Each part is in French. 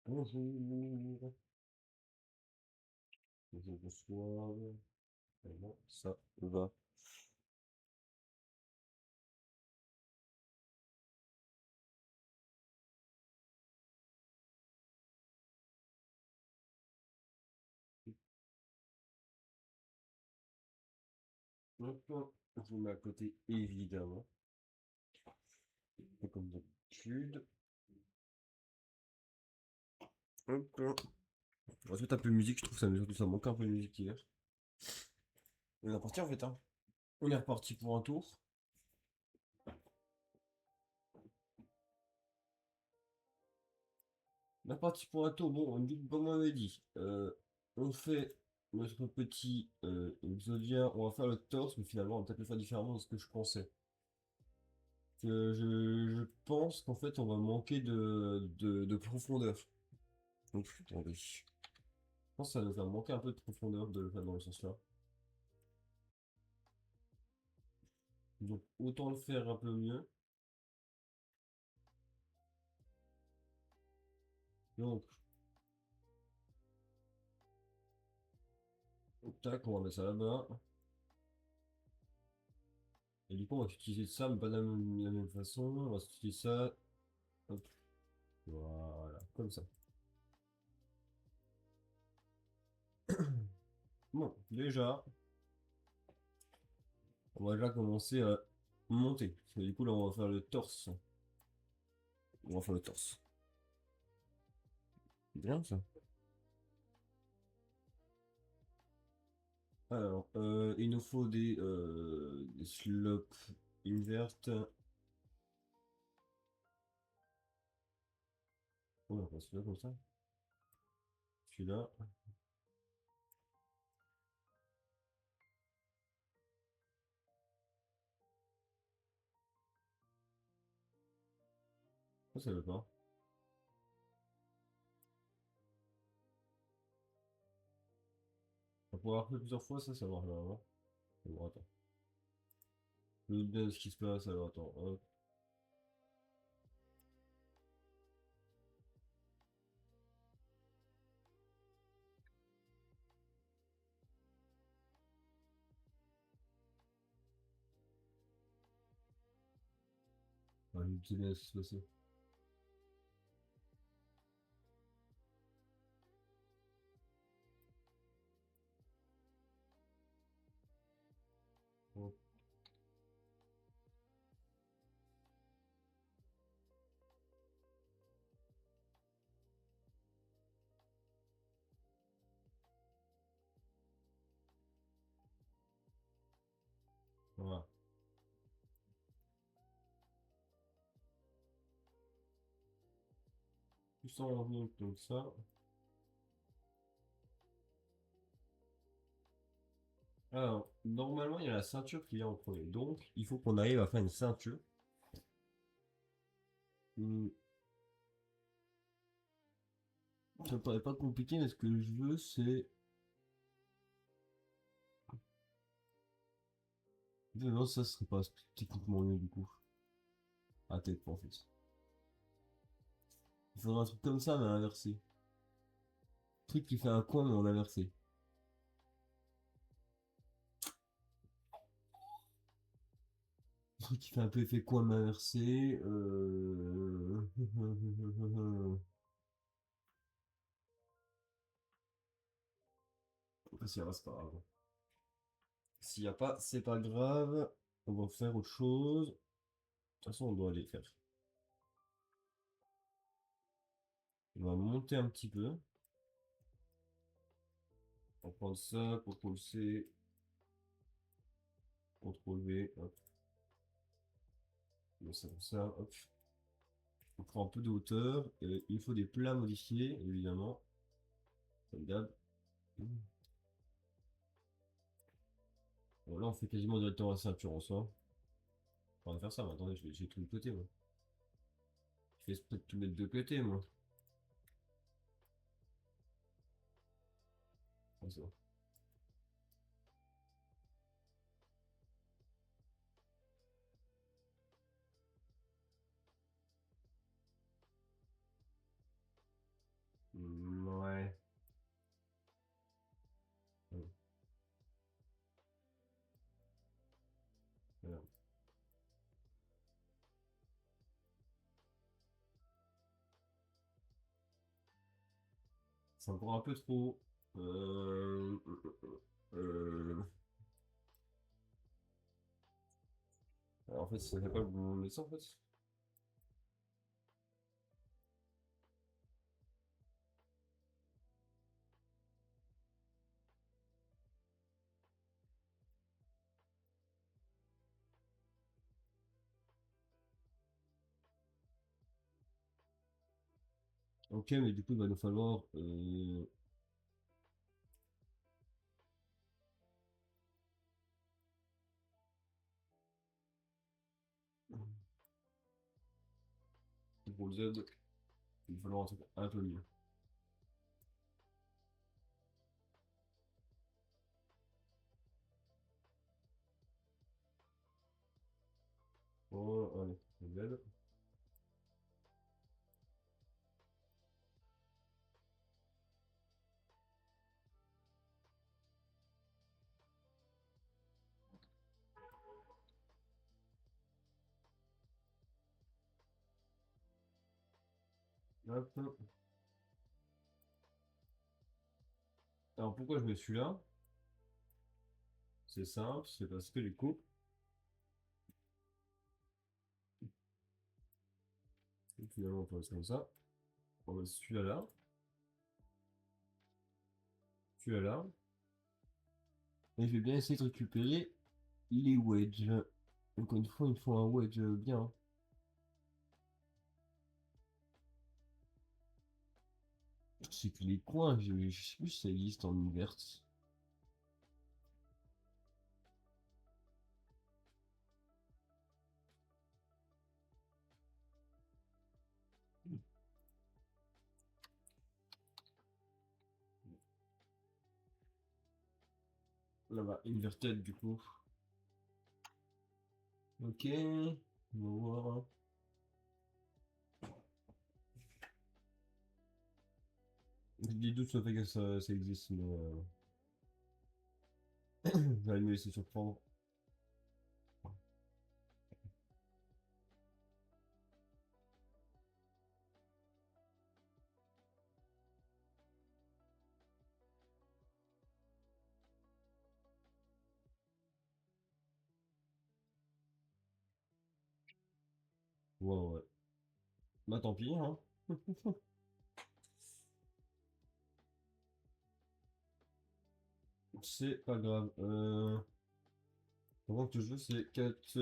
Bonjour, bonjour, bonsoir. Comment ça va? Maintenant, je vous mets à côté, évidemment, et comme d'habitude. Hop. Ensuite, un peu de musique, je trouve ça manque un peu de musique hier. On est reparti en fait, hein. On est reparti pour un tour. On est reparti pour un tour, bon, comme on m'avait dit, on fait notre petit Exodia, on va faire le torse, mais finalement, on va peut-être le faire différemment de ce que je pensais. Je pense qu'en fait, on va manquer de profondeur. Donc, attendez. Je pense que ça nous a manqué un peu de profondeur de le faire dans le sens-là. Donc, autant le faire un peu mieux. Donc, tac, on va mettre ça là-bas. Et du coup, on va utiliser ça, mais pas de la même façon. On va utiliser ça. Hop, voilà, comme ça. Bon, déjà, on va déjà commencer à monter. Parce que du coup, là, on va faire le torse. On va faire le torse. Bien ça. Alors, il nous faut des slopes invertes. Oh, on va celui-là comme ça. Celui-là. Ça veut pas. On va pouvoir faire plusieurs fois, ça marche vraiment. Bon, attends. Je me bien ce qui se passe, alors attends. Hop. Ah, je sais bien ce qui se passe. Hop. Voilà. Tout ça en revient comme ça. Alors, normalement, il y a la ceinture qui vient en premier. Donc, il faut qu'on arrive à faire une ceinture. Hmm, ça me paraît pas compliqué, mais ce que je veux, c'est. Non, ça serait pas techniquement mieux du coup. Ah, peut-être pas en fait. Il faudrait un truc comme ça, mais inversé. Un truc qui fait un coin, mais en inversé. Un truc qui fait un peu effet coin, mais inversé. Si y a pas, c'est pas grave. S'il y a pas, c'est pas grave. On va faire autre chose. De toute façon, on doit les faire. On va monter un petit peu. On va prendre ça, CTRL C, CTRL V, hop. On met ça comme ça, hop. On prend un peu de hauteur. Et il faut des plats modifiés, évidemment. Comme d'hab. Bon, là, on fait quasiment directement la ceinture en soi. On va faire ça, mais attendez, j'ai tout de côté, moi. Je vais peut-être tout mettre de côté, moi. Comme ça. C'est encore un peu trop. Euh, euh, en fait, c'est pas le bon médecin en fait. Ok, mais du coup, il va nous falloir. Pour le Z, il va falloir un truc un peu mieux. Oh, allez, Z. Hop. Alors pourquoi je mets celui-là? C'est simple, c'est parce que du coup, finalement on peut rester comme ça. On met celui-là là, celui-là là. Et je vais bien essayer de récupérer les wedges. Encore une fois, il faut un wedge bien. C'est que les coins, je sais plus si ça existe en invert. Là-bas, inverted du coup. Ok, on va voir. J'ai des doutes sur le fait que ça existe, mais j'allais me laisser surprendre. Ouais, ouais. Bah tant pis, hein. C'est pas grave. Pendant que je joue, c'est 4,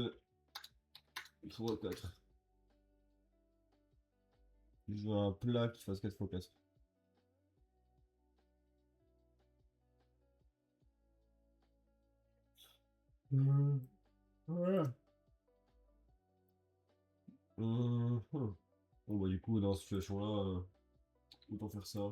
3, 4. Je veux un plat qui fasse 4 fois 4. Voilà. Bon bah du coup, dans cette situation-là, autant faire ça.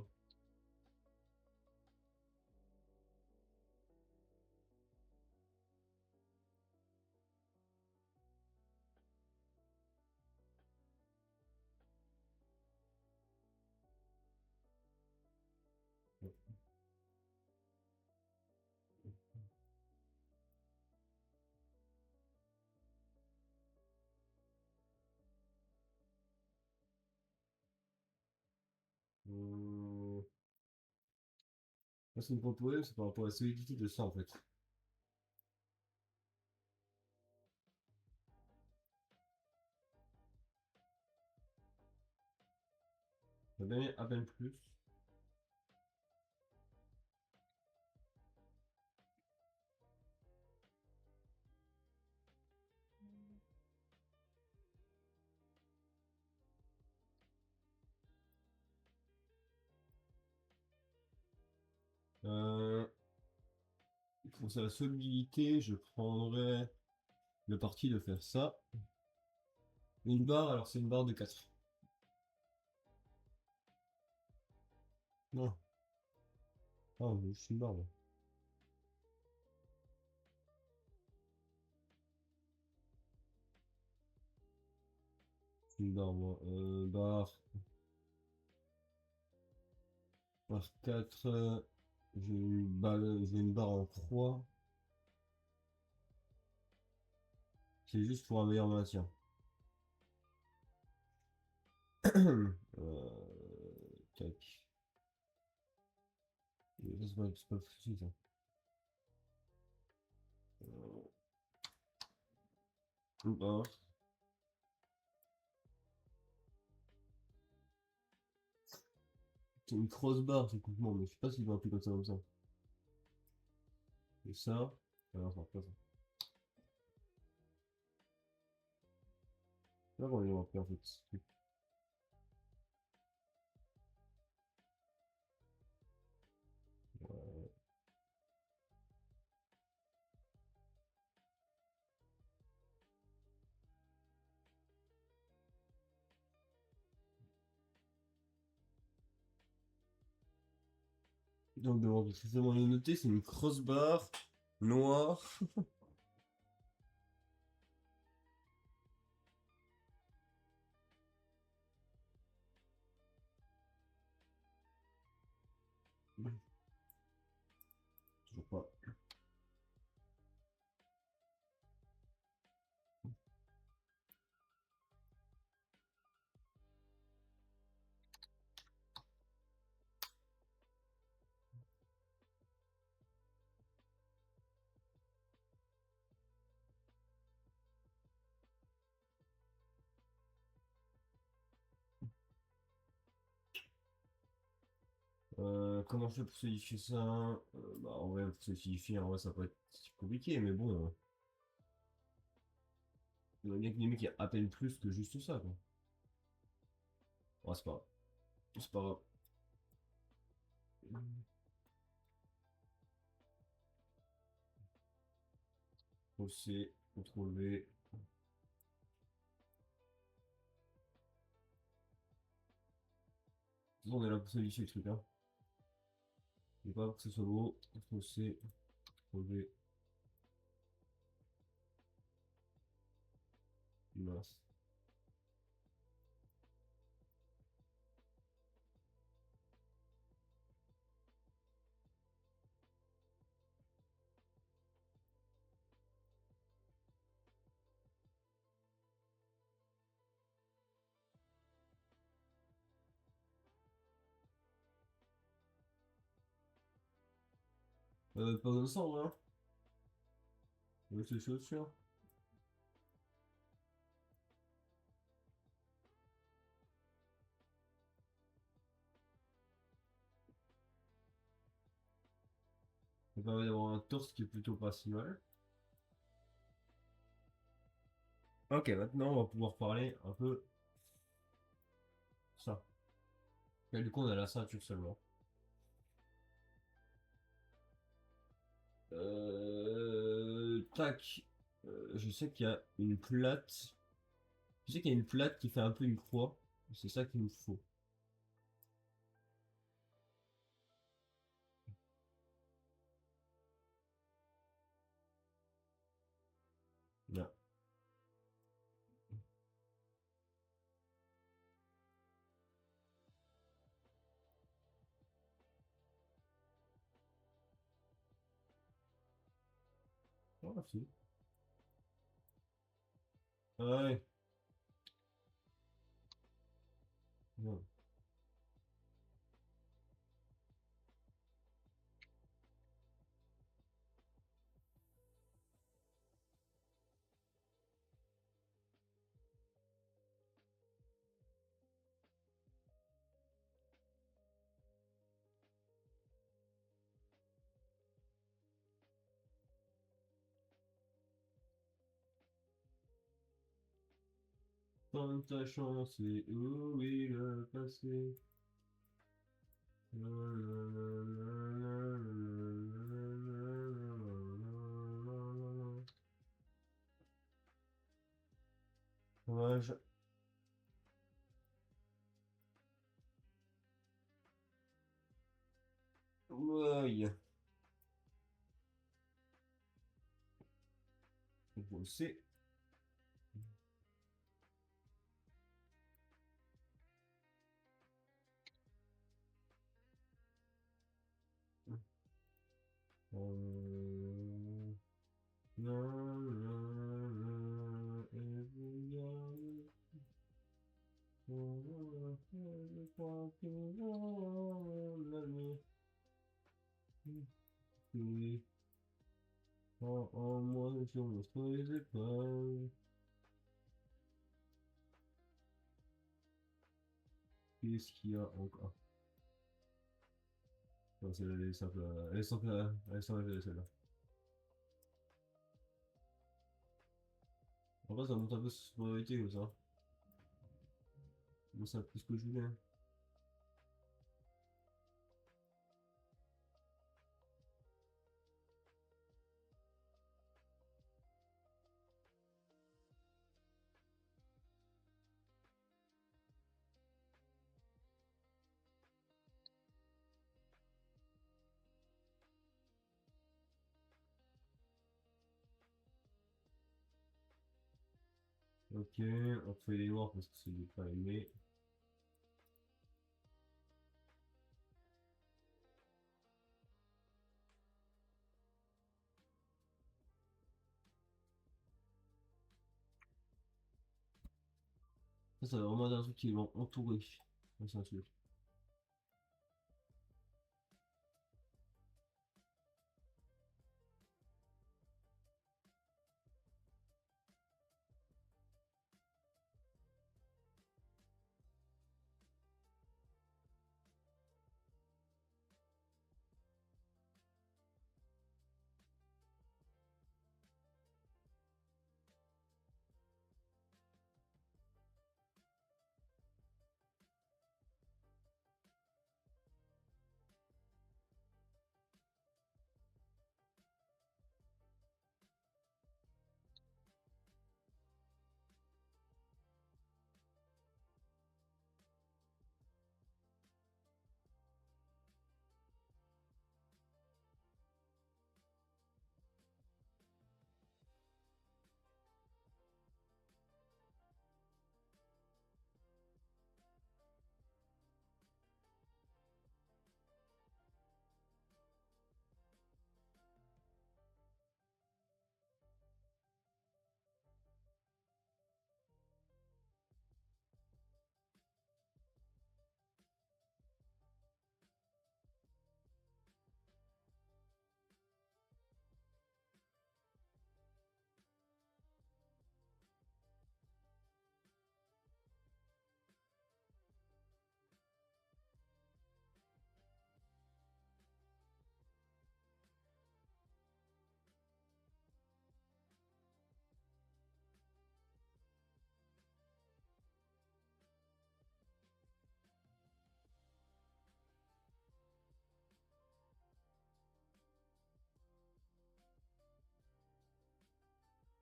Moi, ce qui me pose problème, c'est par rapport à la solidité de ça en fait. Ça bien à peine plus. Euh, pour sa solidité, je prendrais le parti de faire ça. Une barre, alors c'est une barre de 4. Non. Ah, juste une barre. Moi. Une barre, moi. Barre 4. J'ai une barre en 3. C'est juste pour un meilleur maintien. Tac. C'est pas le souci, ça. Bah, c'est une crossbar, techniquement, mais je sais pas s'il va appeler comme ça. Et ça. Alors, ça marche pas ça. Là, on va appeler en fait. Donc, devant précisément le noter, c'est une crossbar noire. Toujours pas. Comment je fais pour solidifier ça? Bah, en vrai, pour solidifier, en vrai, ça peut être compliqué, mais bon. Il y a bien que les mecs qui à peine plus que juste ça, quoi. Ouais, c'est pas grave. C'est pas grave. C, CTRL V. On est là pour solidifier le truc, hein. Et pas pour que ce soit beau. CTRL C, CTRL V. Mince. Pas comme ça, hein. C'est sûr. Ça permet d'avoir un torse qui est plutôt pas si mal. Ok, maintenant on va pouvoir parler un peu ça. Et du coup, on a la ceinture seulement. Tac. Je sais qu'il y a une plate. Je sais qu'il y a une plate qui fait un peu une croix. C'est ça qu'il nous faut. Là. Ah, si. Ah ouais. Ouais. Prends ta chance et où il a passé. Dommage. Ouais. On sait. Et en moi sur les épaules. Qu'est-ce qu'il y a encore? Non, c'est elle est simple, elle est simple, elle est simple celle-là. En vrai, ça monte un peu sur probabilité comme ça. Bon, c'est un peu ce que je voulais, hein. Ok, on fait les noirs parce que c'est pas aimé. Ça va vraiment être un truc qui va entourer. Ouais, c'est un truc.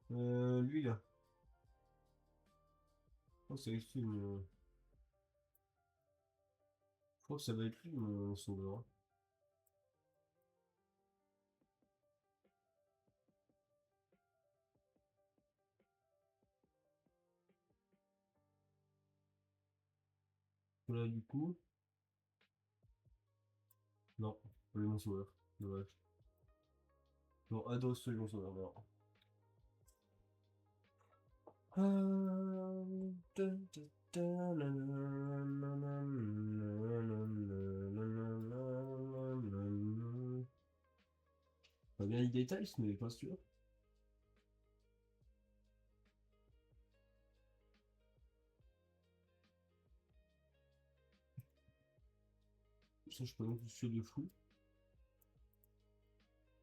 Lui là. Oh, c'est écrit, je crois que ça va être lui mon sauveur, hein. Voilà, du coup. Non, pas lui mon sauveur. Dommage. Non, Ados, c'est lui mon sauveur, alors. Pas bien les détails, mais pas sûr. Ça, je suis pas non plus sûr de fou.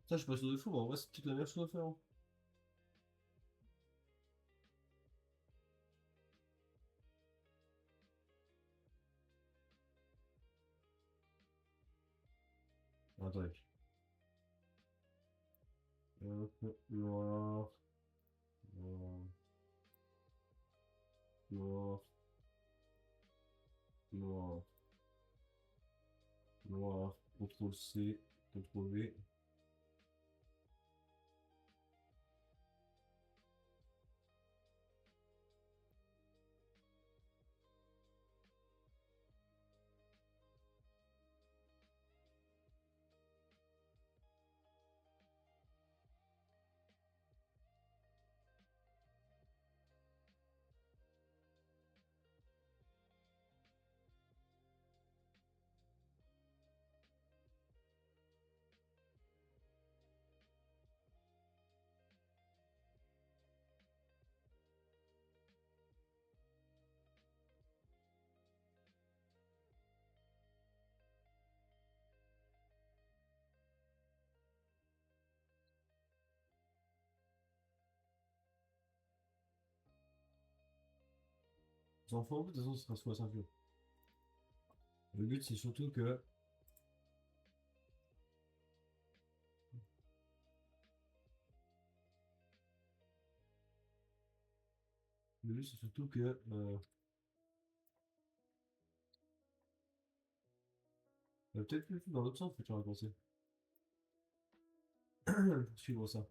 Ça, je suis pas sûr de fou, mais en vrai, c'est peut-être la meilleure chose à faire, hein. Attendez. Noir, noir, noir, noir, noir. CTRL C, CTRL V. Les enfants, de toute façon, ce sera sous la ceinture. Le but, c'est surtout que... Le but, c'est surtout que... peut-être plus dans l'autre sens, faut que tu penser. Suivre ça.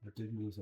Peut-être mieux ça.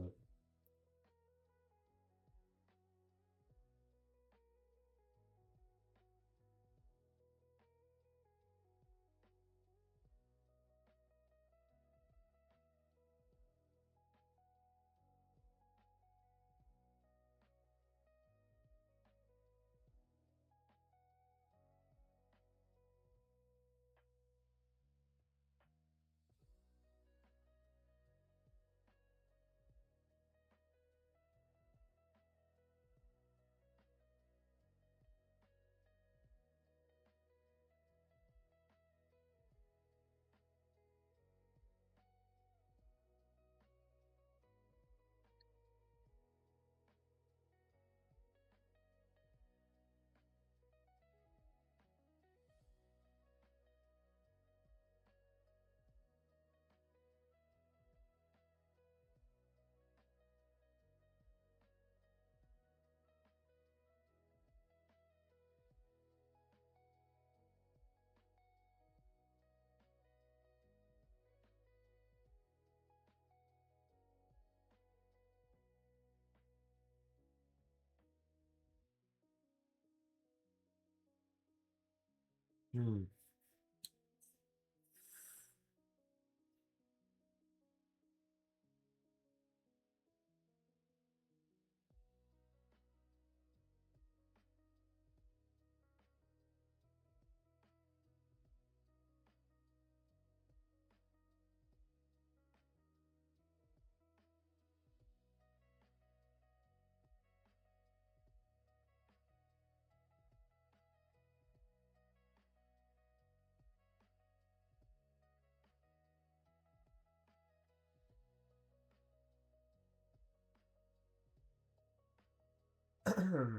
Hmm.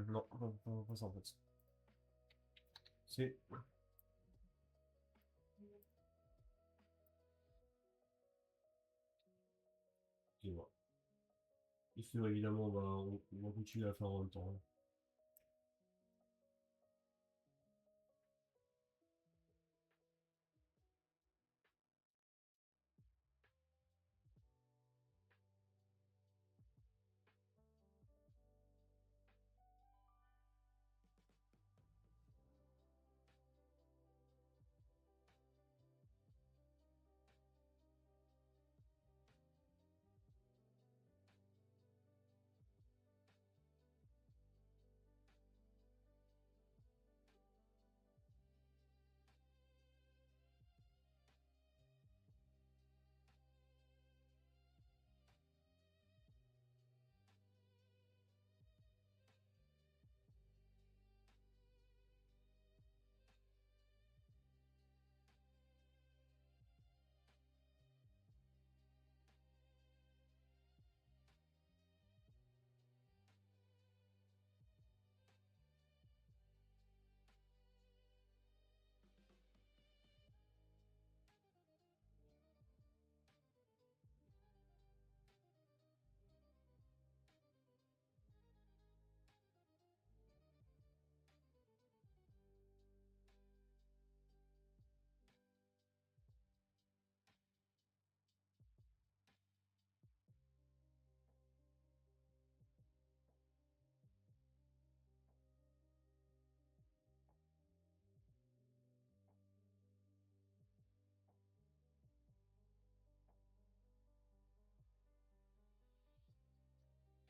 Non, pas ça en fait. C'est... Excusez-moi. Et sinon, évidemment, on va continuer à faire en même temps, hein.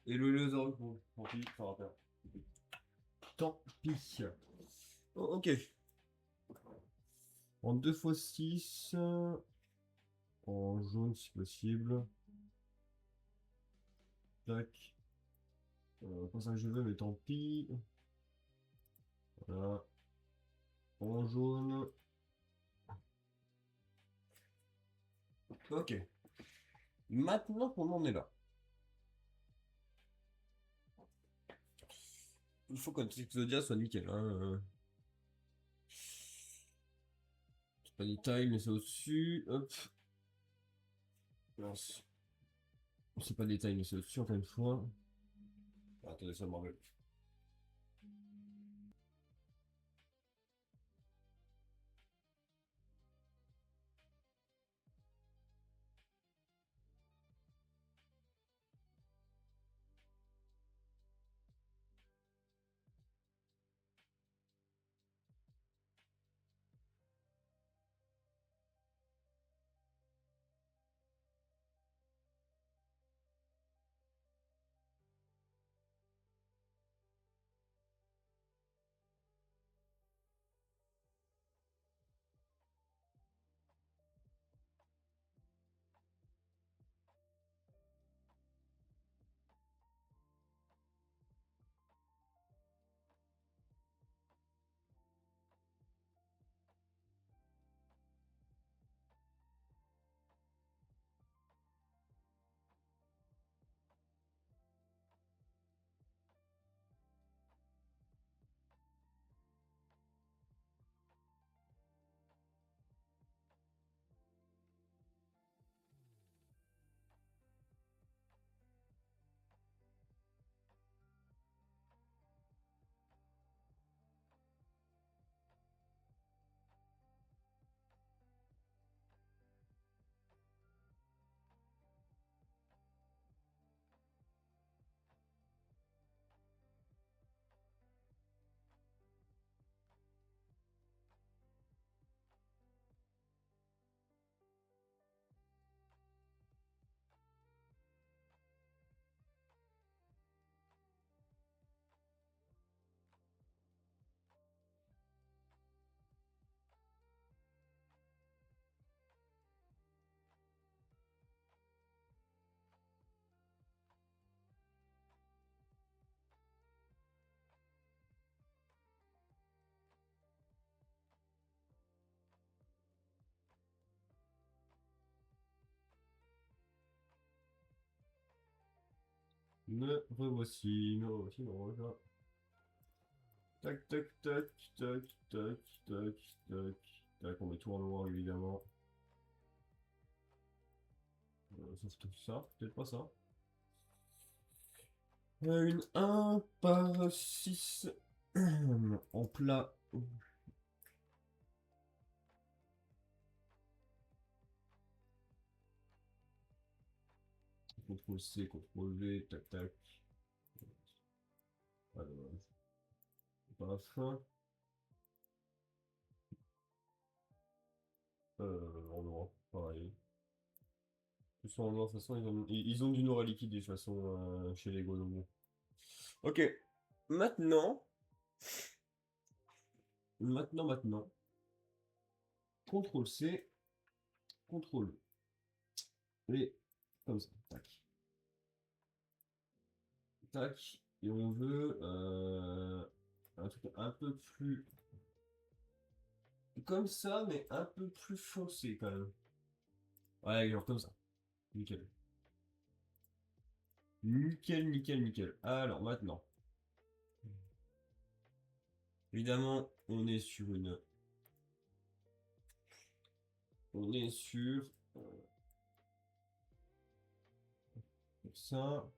Et le lézard, bon, tant pis, ça va faire. Tant pis. Oh, ok. En 2 x 6. En jaune si possible. Tac. Pas ça que je veux, mais tant pis. Voilà. En jaune. Ok. Maintenant qu'on en est là, il faut que notre Exodia soit nickel. Hein. C'est pas des tailles, mais c'est au-dessus. Hop. Mince. C'est pas des tailles, mais c'est au-dessus encore une fois. Ah, attendez, ça me rappelle. Me revoici, me revoilà. Tac, tac, tac, tac, tac, tac, tac, tac. On met tout en noir évidemment. Sauf tout ça, peut-être pas ça. Une 1 par 6 en plat. CTRL C, CTRL V, tac tac. Ah, dommage. Pas la fin. En noir, pareil. Ils sont en noir, de toute façon, ils ont du noir à liquide de toute façon chez Lego. Donc bon. Ok. Maintenant, maintenant. CTRL C, CTRL V. Comme ça. Tac. Tac. Et on veut un truc un peu plus. Comme ça, mais un peu plus foncé quand même. Ouais, genre comme ça. Nickel. Nickel, nickel, nickel. Alors maintenant, évidemment, on est sur une. On est sur ça.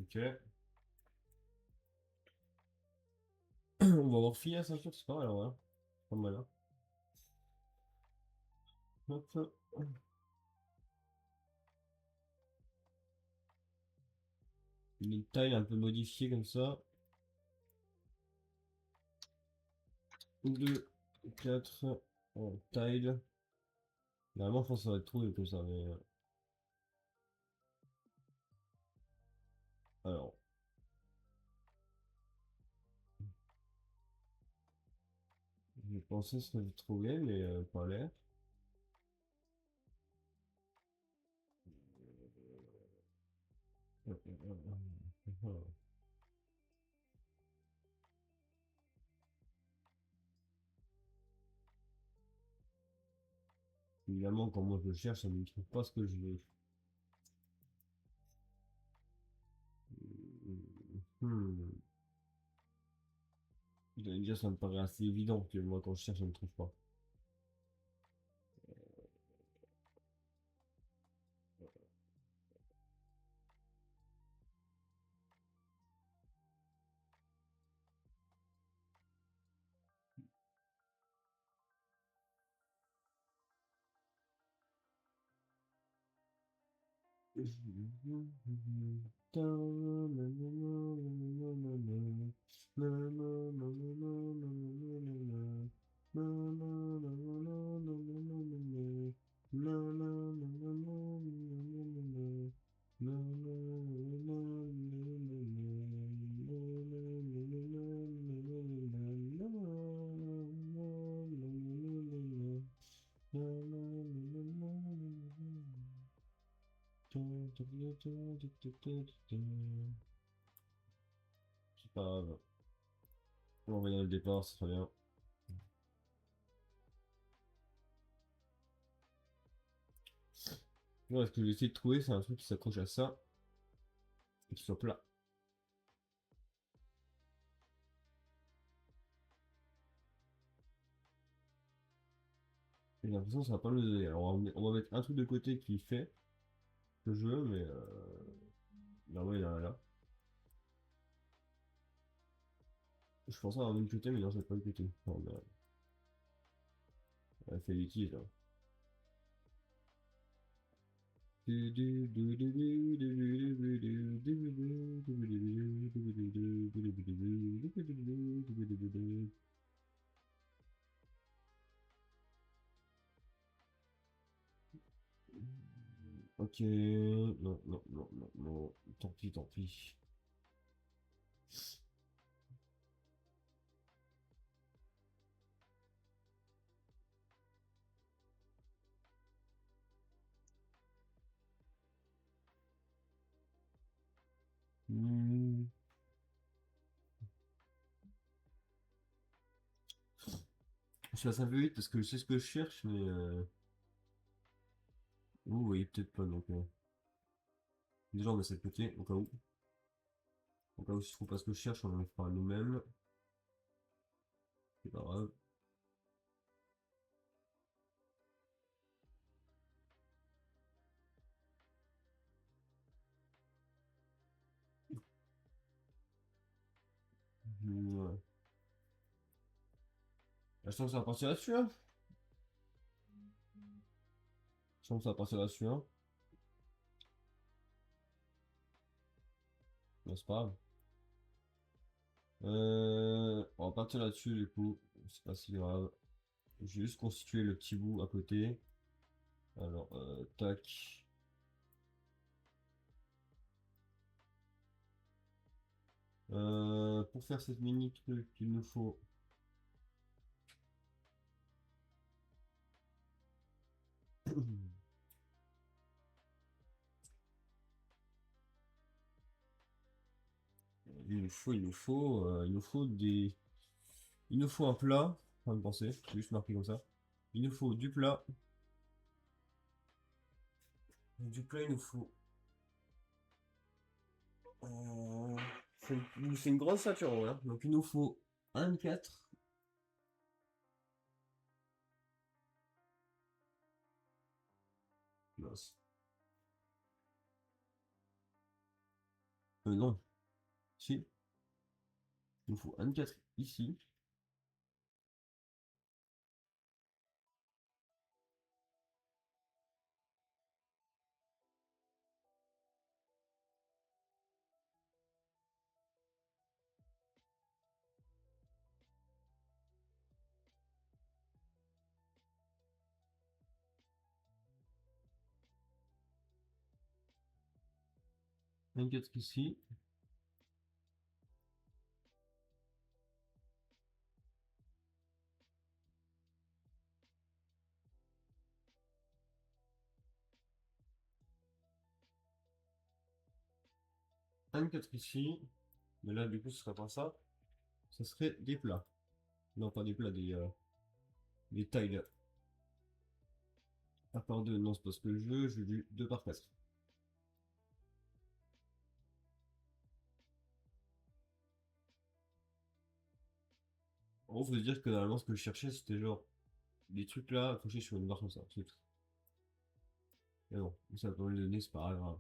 Ok. On va avoir fini la ceinture, c'est pas mal, ouais. Pas mal, hein. Hop. Une taille un peu modifiée comme ça. 2, 4, en tile. Normalement, je pense que ça va être trouvé comme ça, mais. Alors, je pensais que ça serait trouvé, mais pas l'air. Évidemment, quand moi je le cherche, ça ne me trouve pas ce que je veux. Hmm. Déjà, ça me paraît assez évident que moi, quand je cherche, je ne trouve pas. C'est pas grave. On va y aller au départ, c'est très bien. Ouais, ce que j'essaie de trouver, c'est un truc qui s'accroche à ça et qui soit plat. J'ai l'impression que ça va pas me le donner. Alors, on va mettre un truc de côté qui fait que je veux, mais normalement, il y en a là. Je pensais avoir une côté, mais non, c'est pas une côté. Non, mais, elle fait litige là. Ok, non, non, non, non, non, tant pis, tant pis. Hmm. Je suis assez vite parce que je sais ce que je cherche, mais vous voyez peut-être pas donc. Déjà, on met ça de côté, au cas où. Au cas où si je trouve pas ce que je cherche, on le fera nous-mêmes. C'est pas grave. Ouais. Je sens que ça va partir là-dessus, hein. Je sens que ça va partir là-dessus, hein. Mais c'est pas grave. On va partir là-dessus, du coup. C'est pas si grave. Je vais juste constituer le petit bout à côté. Alors, tac. Pour faire cette mini truc, il nous faut. Il nous faut des. Il nous faut un plat. Enfin, de penser, c'est juste marqué comme ça. Il nous faut du plat. Du plat, il nous faut. Euh, c'est une grosse ceinture, hein. Donc il nous faut un 4. Mince. Non. Si. Il nous faut un 4 ici. Un 4 ici. Un 4 ici. Mais là, du coup, ce serait pas ça. Ça serait des plats. Non, pas des plats, des tiles. À part 2, non, c'est parce que je veux du 2 par 4. En gros, faut se dire que normalement, ce que je cherchais, c'était genre des trucs là accrochés sur une barre comme ça. C'est tout. Mais bon, ça va pas me le donner, c'est pas grave.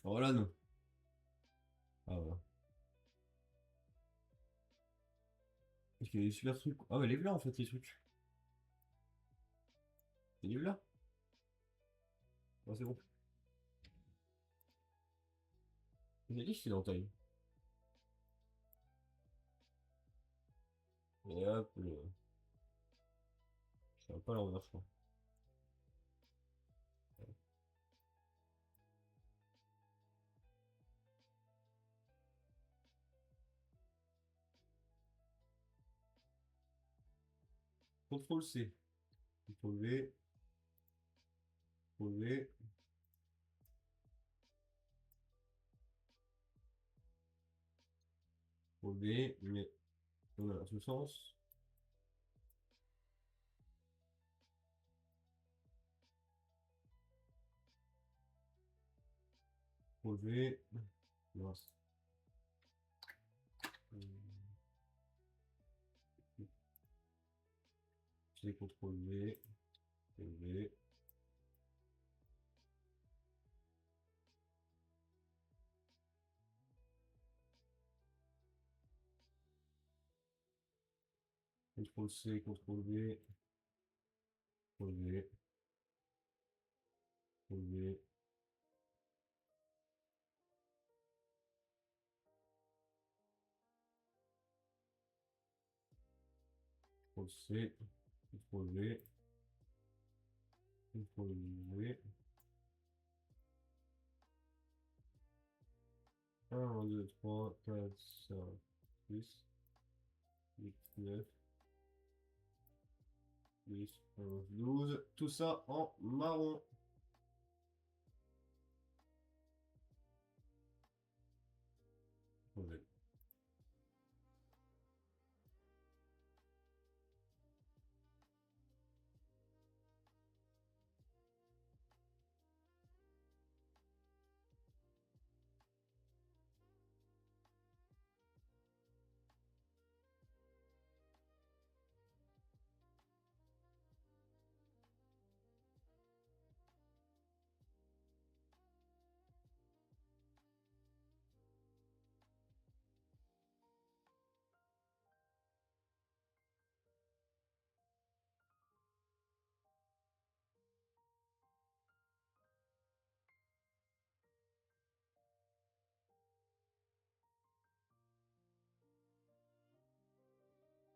Alors là, non. Ah, voilà. Parce qu'il y a des super trucs. Ah, mais les là en fait, les trucs. Les là. Ah, c'est bon. J'ai dit que c'était en taille. Et hop, je fais pas l'envers, je crois. CTRL C. CTRL V. CTRL V. CTRL V. Mais on a ce sens. CTRL V. Mince. C'est CTRL V. CTRL V. CTRL C. CTRL V. CTRL V. CTRL V. CTRL C. CTRL V. CTRL V. 1, 2, 3, 4, 5, 6, 8, 9, 10, 11, 12. Tout ça en marron. Ouais.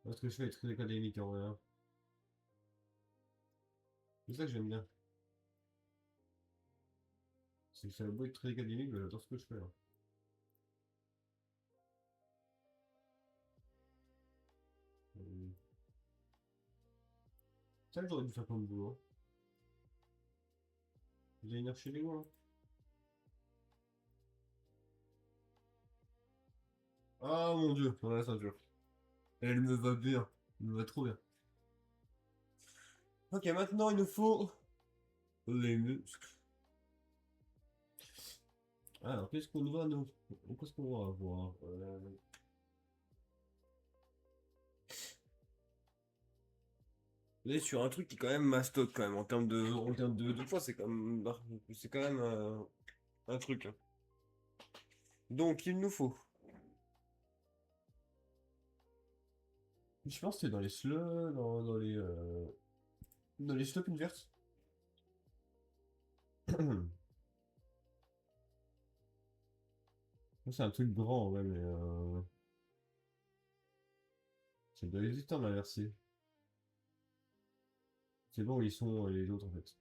Parce que je fais très académique en vrai, hein. C'est ça que j'aime bien. C'est que ça a beau être très académique, mais j'adore ce que je fais, hein. Euh, C'est ça que j'aurais dû faire comme boulot, hein. Designer chez Lego, hein. Ah mon dieu, on a la ceinture. Elle me va bien. Elle me va trop bien. Ok, maintenant il nous faut les muscles. Alors, qu'est-ce qu'on va nous... Qu'est-ce qu'on va avoir On est sur un truc qui est quand même mastoc quand même en termes de poids, c'est quand même un truc, hein. Donc il nous faut. Je pense que c'est dans les slow, dans les slope inverse. C'est un truc grand, ouais, mais ça doit exister en inversé. C'est bon où ils sont les autres en fait.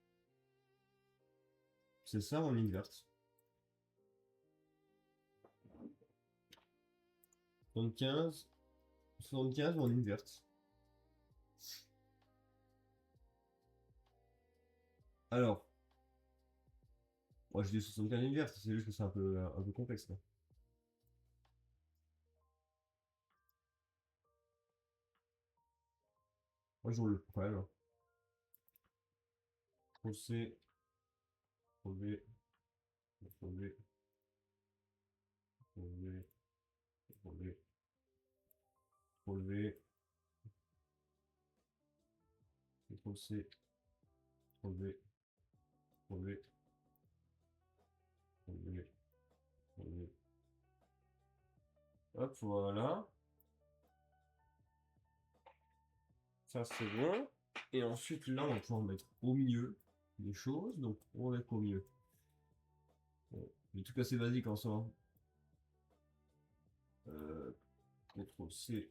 C'est ça en inverse. 75, 75 ou en inverse. Alors, moi je dis 75 inverse, c'est juste que c'est un peu complexe là. Moi je roule le problème, hein. C, V, V, V, V, V, C, V, V, V, V. Hop, voilà. Ça c'est bon. Et ensuite là, on va pouvoir mettre au milieu des choses. Donc on va mettre au milieu. Bon, des trucs assez basiques en soi, hein. CTRL C.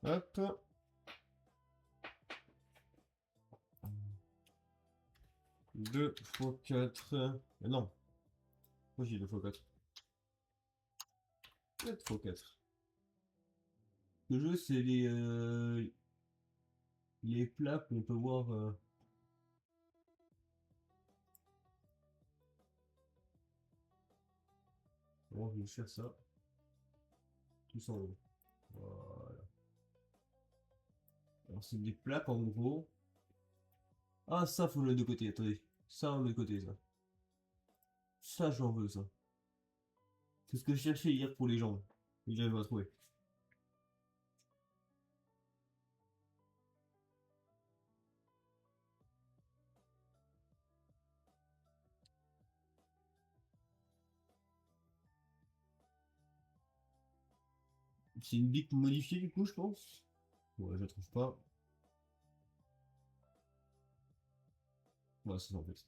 Hop. 2 x 4. Non. Moi j'ai 2 x 4. 4 x 4. Le jeu, c'est les plats qu'on peut voir. Bon, je vais faire ça. Tous en haut. Voilà. Alors, c'est des plaques en gros. Ah, ça, faut le mettre de côté. Attendez. Ça, on met de côté, ça. Ça, j'en veux, ça. C'est ce que je cherchais hier pour les jambes. Et j'avais pas trouvé. C'est une bite modifiée, du coup, je pense. Ouais, je la trouve pas. Ouais, c'est ça, en fait.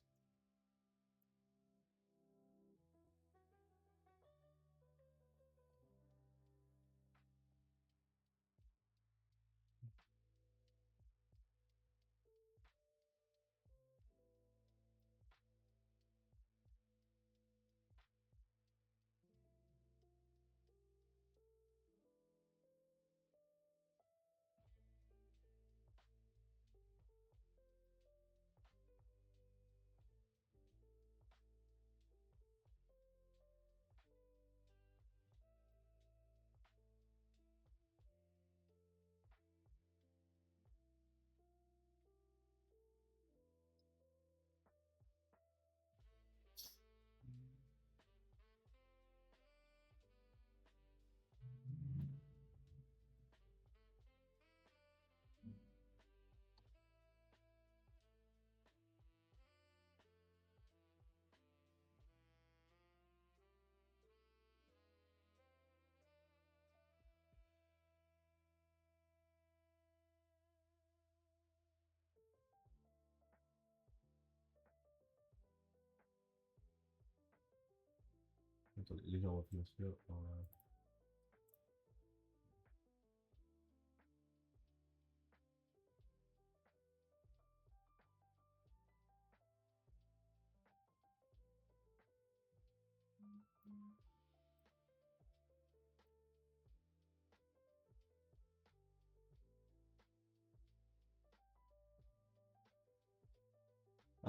Attendez, les gars, on va finir celui-là.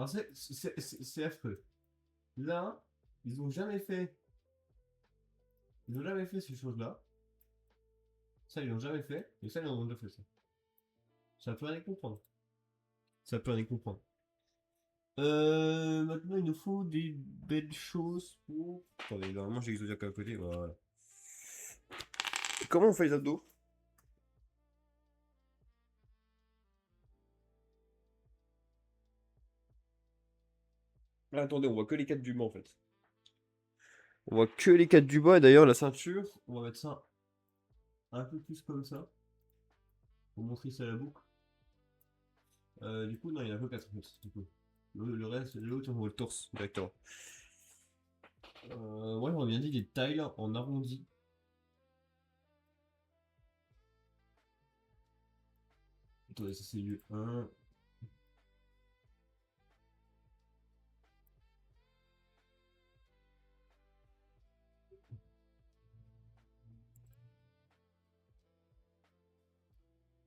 Alors c'est affreux. Là, ils ont jamais fait. Ils ont jamais fait ces choses-là. Ça, ils l'ont jamais fait. Et ça, ils ont déjà fait ça. Ça peut rien comprendre. Ça peut rien comprendre. Maintenant, il nous faut des belles choses pour. Attendez, normalement, j'ai Exodia à côté. Voilà. Comment on fait les abdos? Ah, attendez, on voit que les 4 du bas en fait. On voit que les 4 du bas et d'ailleurs la ceinture, on va mettre ça un peu plus comme ça pour montrer ça à la boucle. Du coup, non, il y en a que 4 en fait. Du coup. Le reste, l'autre, on voit le torse directement. Ouais, on a bien dit des tiles en arrondi. Attendez, ça c'est du 1.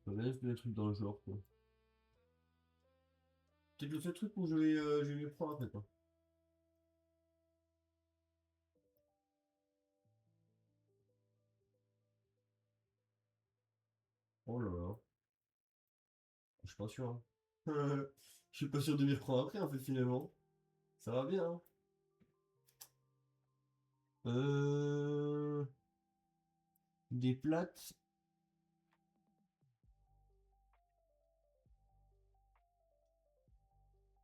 On va juste des trucs dans le genre quoi. Peut-être le seul truc où je vais m'y prendre après quoi. Oh là là, je suis pas sûr. Hein. Je suis pas sûr de m'y reprendre après en fait finalement. Ça va bien. Hein. Euh... Des plates.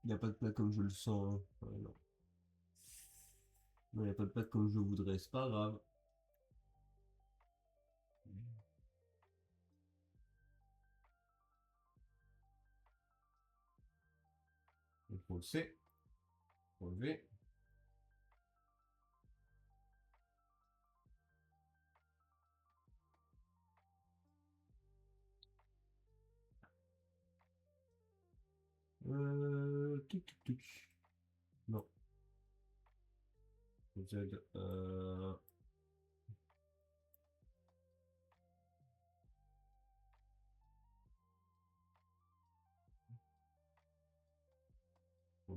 Il n'y a pas de plat comme je le sens. Hein. Ouais, non. Non, il n'y a pas de plat comme je voudrais, c'est pas grave. Donc on le sait. Relever. Tic tic tic. Non. Z.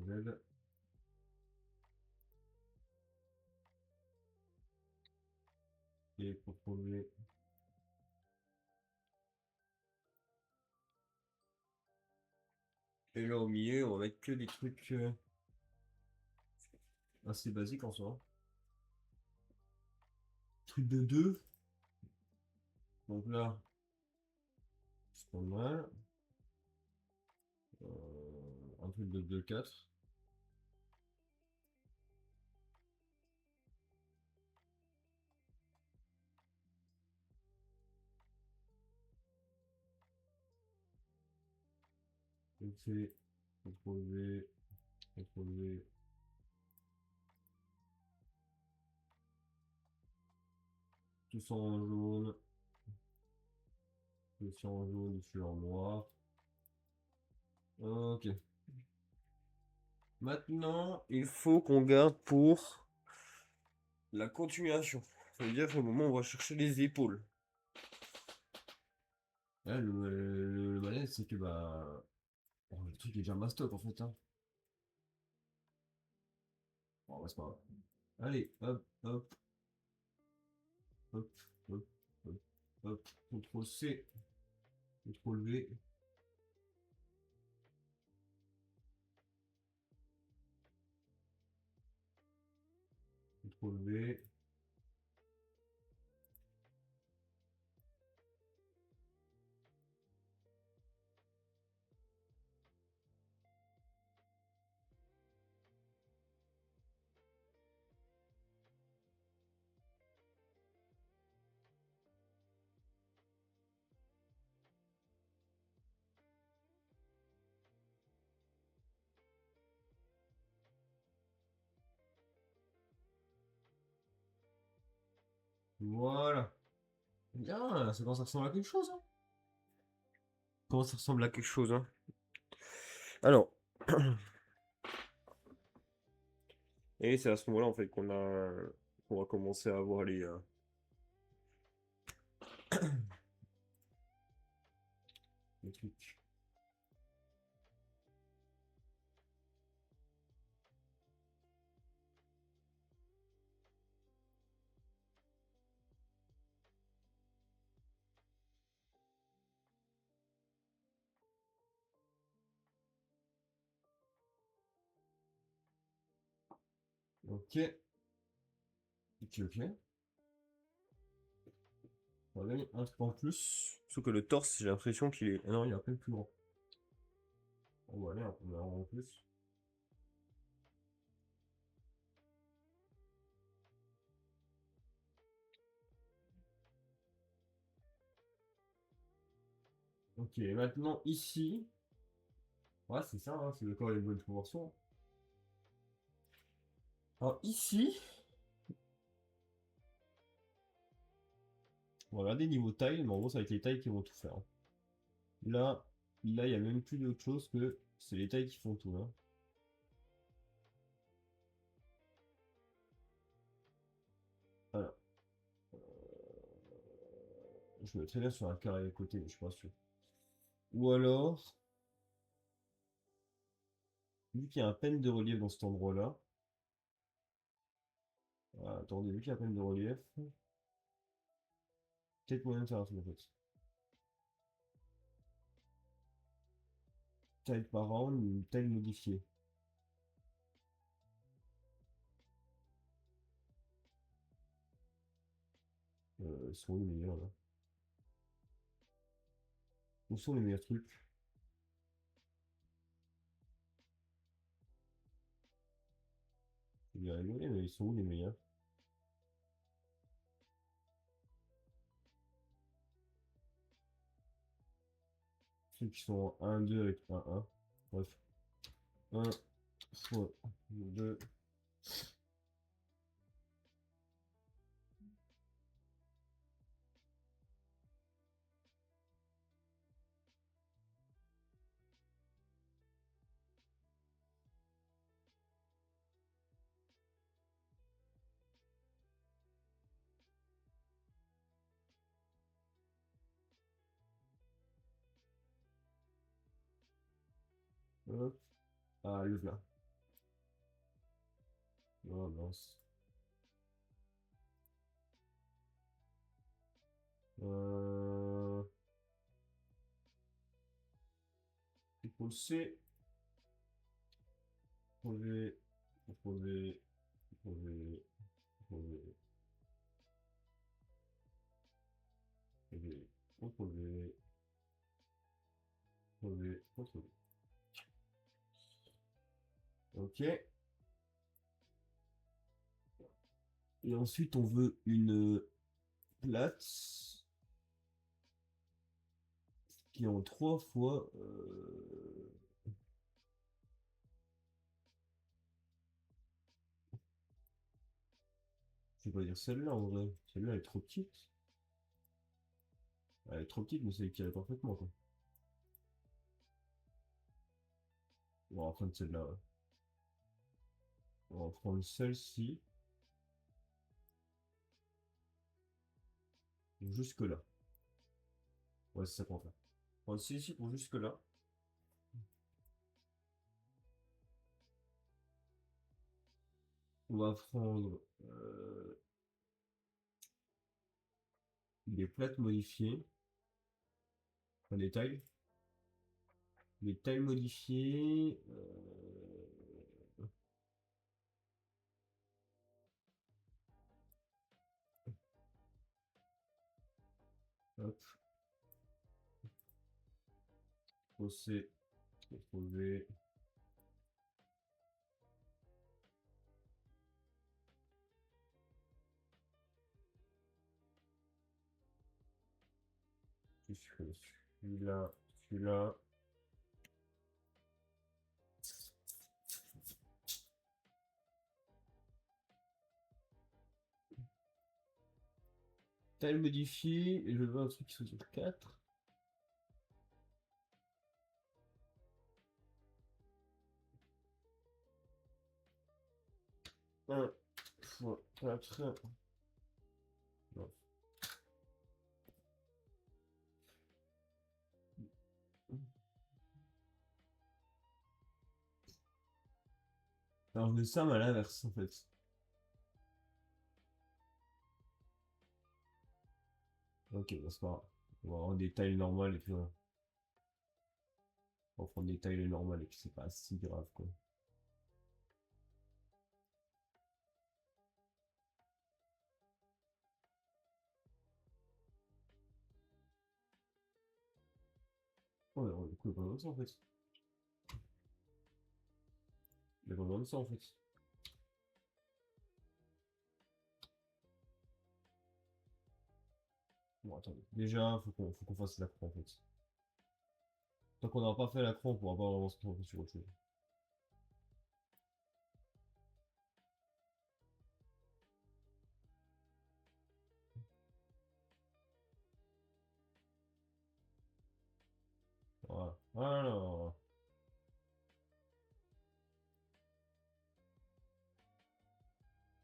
Z. Et pour relever. Et là au milieu, on va mettre que des trucs assez basiques en soi. Truc de 2. Donc là, c'est pas mal. Un truc de 2, 4. Donc c'est contrôle V, tout ça en jaune, dessus en jaune, dessus en noir. Ok. Maintenant, il faut qu'on garde pour la continuation. Ça veut dire qu'au moment où on va chercher les épaules. Ouais, le malaise, c'est que bah. Oh, le truc est déjà mastoc en fait. Hein. Bon, bah, c'est pas grave. Allez, hop, hop, hop, hop, hop, hop. CTRL C, CTRL V. CTRL V. Voilà. Bien, ça commence à ressembler à quelque chose. Hein. Comment ça ressemble à quelque chose, hein. Alors, et c'est à ce moment-là en fait qu'on va commencer à avoir les trucs. Ok. Ok, ok. On va gagner un truc en plus. Sauf que le torse, j'ai l'impression qu'il est. Ah non, il est un peu plus grand. On va aller un peu en plus. Ok, maintenant ici. Ouais, c'est ça, hein, c'est le corps et les bonnes proportions. Alors ici, on va regarder niveau taille, mais en gros, ça va être les tailles qui vont tout faire, hein. Là, il n'y a même plus d'autre chose que c'est les tailles qui font tout, hein. Alors, je me très bien sur un carré à côté, mais je suis pas sûr. Ou alors, vu qu'il y a un peine de relief dans cet endroit-là, ah, attendez, vu qu'il y a un peine de relief, peut-être moyen de faire un truc en fait. Taille par round ou taille modifiée. Ils sont où les meilleurs là? Où sont les meilleurs trucs? Je vais rigoler, mais ils sont où les meilleurs? Ceux qui sont en 1, 2 avec 1, 1. Bref. 1 fois 2. Hop. Ah, le là. Oh mince. Euh... Contrôle C. Ctrl V. Ctrl V. Ctrl V. Ctrl V. Ctrl V. Ctrl V. Ctrl V. Ctrl V. Ok. Et ensuite, on veut une plate qui est en 3 fois. Je vais pas dire celle-là en vrai. Celle-là elle est trop petite. Elle est trop petite, mais c'est équilibré parfaitement quoi. On va prendre celle-là. Ouais. On va prendre celle-ci. Jusque-là. Ouais, c'est ça qu'on va faire. On va prendre celle-ci pour jusque-là. On va prendre les plates modifiées. Enfin, les tailles. Les tailles modifiées. Hop. C, CTRL V. Celui-là, celui-là. Taille modifiée, et je veux un truc qui soit sur 4. 1 fois 4. Non. Alors je mets ça mais à l'inverse en fait. Ok, bah, c'est pas grave. On va avoir des tailles normales et puis on va prendre des tailles normales et puis c'est pas si grave quoi. Ouais, du coup, il y a pas besoin de ça en fait. Il y a pas besoin de ça en fait. Bon, attendez. Déjà, faut qu'on fasse la croix en fait. Tant qu'on n'aura pas fait la croix, on pourra pas vraiment se concentrer sur autre chose. Voilà. Alors.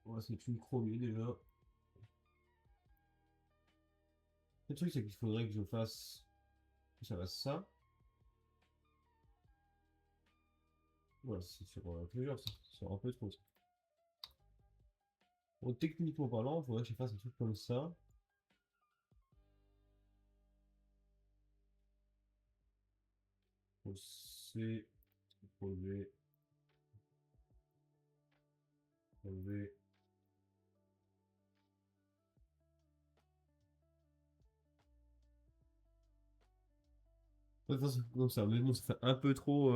Ouais, c'est une chromie déjà. Le truc, c'est qu'il faudrait que je fasse. Ça va ça. Ouais, c'est sur plusieurs, ça. C'est un peu trop. Bon, techniquement parlant, il faudrait que je fasse un truc comme ça. Pousser, poser, poser. Ouais, de toute façon, comme ça, mais bon, ça fait un peu trop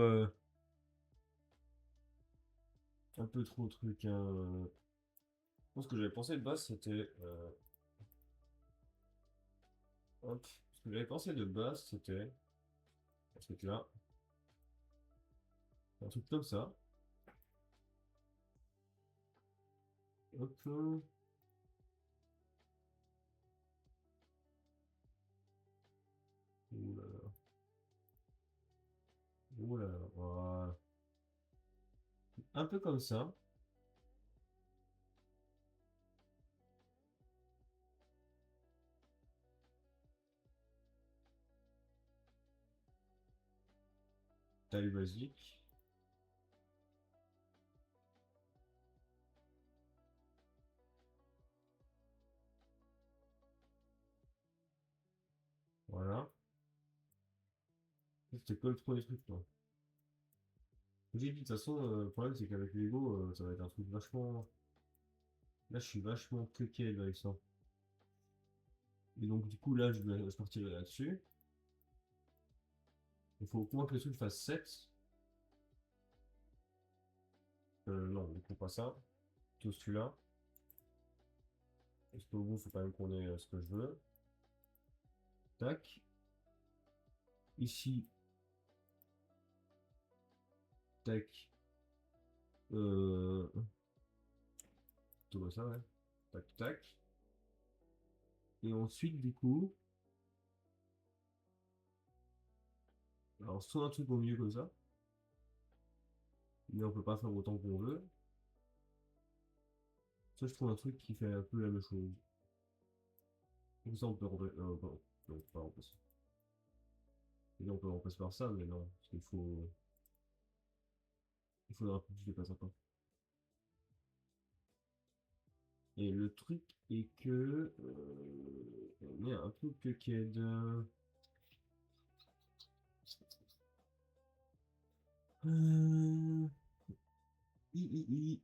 truc, hein. Moi, ce que j'avais pensé de base, c'était. Hop. Ce que j'avais pensé de base, c'était. Un truc là. Un truc comme ça. Hop. Ouh là là. Ouh là là. Voilà. Un peu comme ça. Taille basique. Voilà. C'était quoi le premier truc, toi? J'ai dit, de toute façon, le problème, c'est qu'avec Lego, ça va être un truc vachement. Là, je suis vachement quequé avec ça. Et donc, du coup, là, je partirai là-dessus. Il faut au moins que le truc fasse 7. Non, du coup, pas ça. Tout celui-là. Parce qu'au bout, faut quand même qu'on ait ce que je veux. Tac. Ici, tac. Euh... Tout comme ça, ouais. Tac, tac. Et ensuite, du coup, alors soit un truc au milieu comme ça, mais on peut pas faire autant qu'on veut. Soit je trouve un truc qui fait un peu la même chose. Comme ça, on peut remplacer. Non, pas remplacer. Et là, on peut remplacer par ça, mais non, parce qu'il faut. Il faudra plus que je dépasse un peu. Et le truc est que. On est un peu quequed. Euh... I.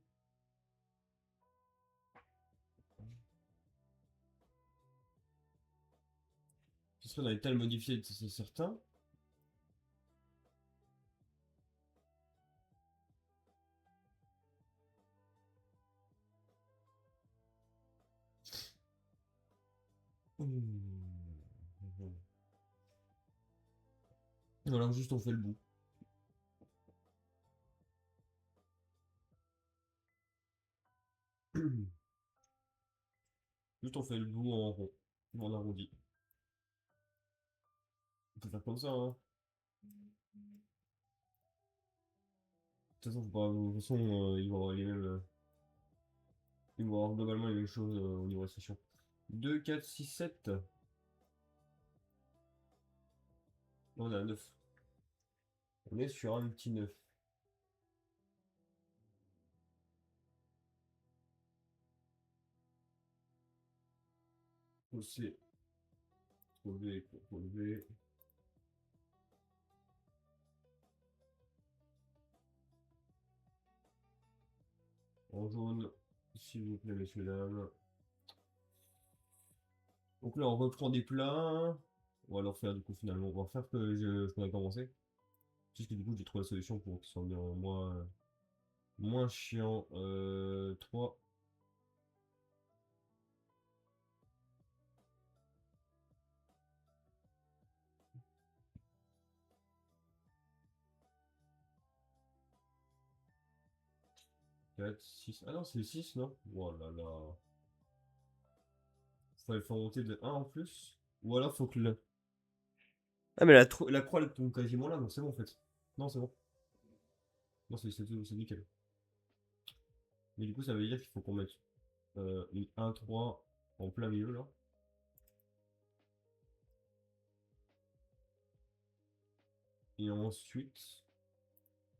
Ce serait dans les tels modifiés, c'est certain. Hmm. Voilà, juste on fait le bout. Juste on fait le bout en rond. En arrondi. On peut faire comme ça, hein. De toute façon, de toute façon ils vont avoir les mêmes. Ils vont avoir globalement les mêmes choses au niveau restriction. 2, 4, 6, 7. On a 9. On est sur un petit 9. Pousser, trouver, proposer. En jaune, s'il vous plaît, messieurs, dames. Donc là, on reprend des plats. On va leur faire du coup finalement. On va faire que je pourrais commencer. Puisque du coup j'ai trouvé la solution pour qu'ils soient moins chiant. 3, 4, 6. Ah non, c'est 6 non? Oh là là. Faut les faire monter de 1 en plus. Ou alors faut que le... Ah mais la croix elle tombe quasiment là, donc c'est bon en fait. Non, c'est bon. Non, c'est nickel. Mais du coup ça veut dire qu'il faut qu'on mette une 1, 3 en plein milieu là. Et ensuite,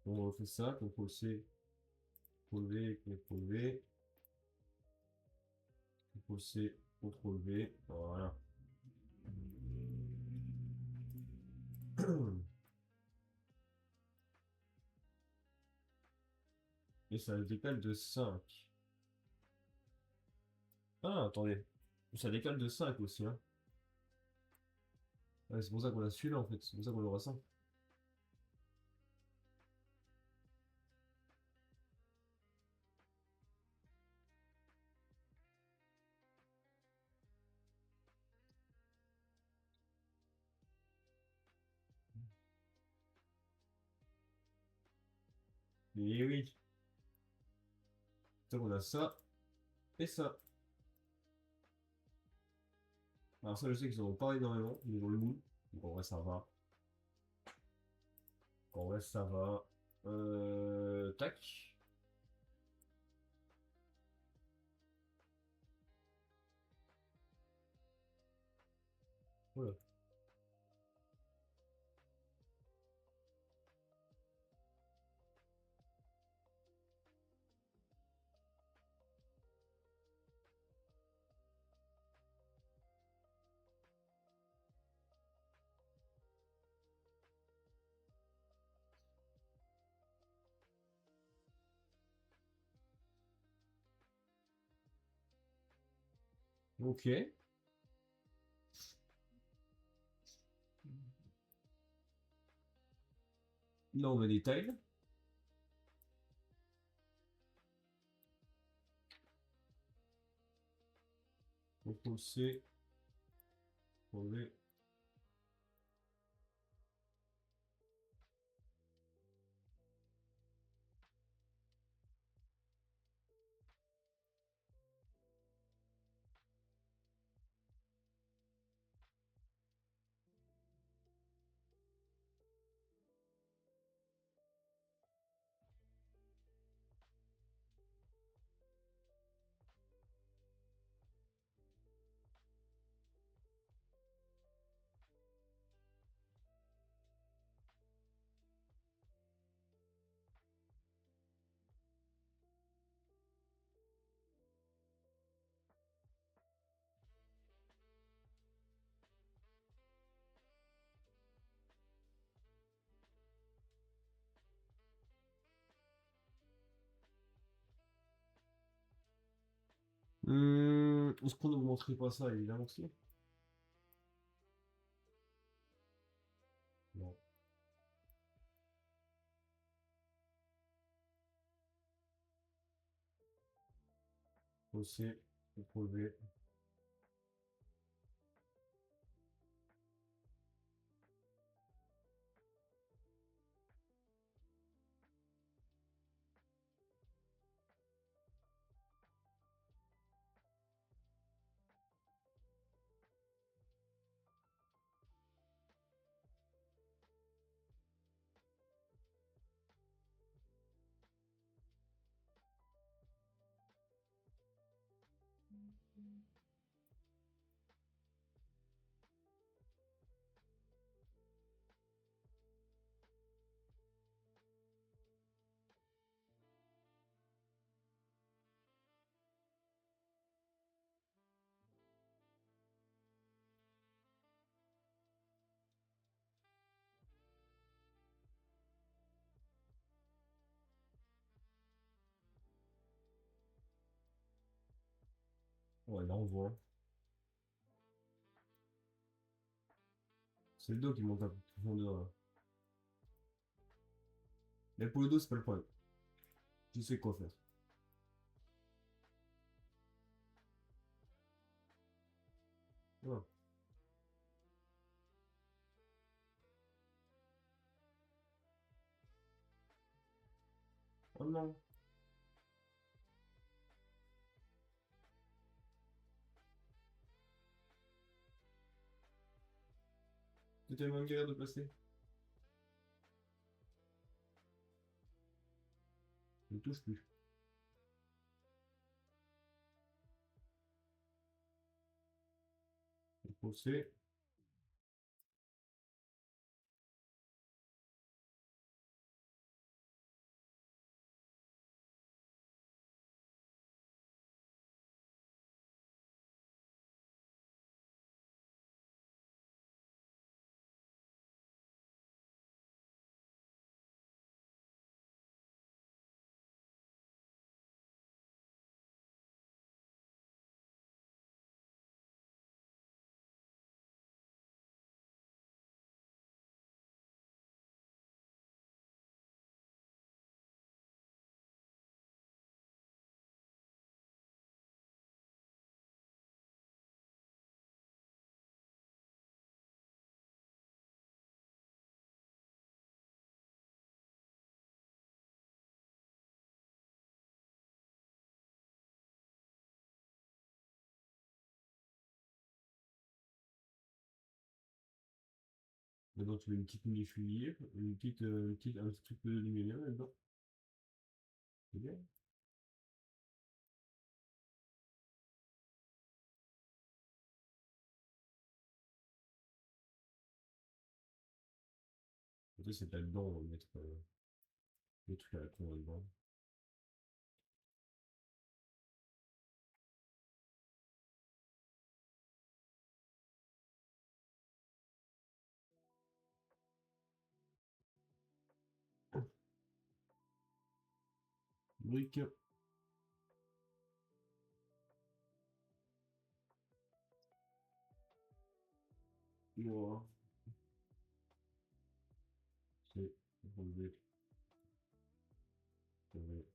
on refait ça, CTRL-C, CTRL-V, CTRL-V, CTRL-C, CTRL-V, voilà. Et ça décale de 5. Ah, attendez. Ça décale de 5 aussi, hein. Ouais, c'est pour ça qu'on a celui-là, en fait. C'est pour ça qu'on aura ça. Mais oui. C'est pour ça qu'on a ça et ça. Alors ça, je sais qu'ils en ont pas énormément, mais dans le moule. Donc en vrai, ça va. En vrai, ça va. Tac. Voilà. Ok. Là, on a des tiles. CTRL-C, CTRL-V. Est-ce qu'on n'augmenterait pas ça, évidemment, aussi? Non. CTRL-C, CTRL-V. Ouais, là, on voit. C'est le dos qui monte à profondeur, là. Mais pour le dos, c'est pas le problème. Je sais quoi faire. Voilà. Oh non. C'est tellement galère de passer. Je ne touche plus. Pousser. Maintenant, tu mets une petite mini-fulier, un petit peu de lumière là-dedans. C'est bien. Après, c'est là-dedans, on va mettre le truc à la con là-dedans. Brique. Voilà. C'est relevé. Relevé.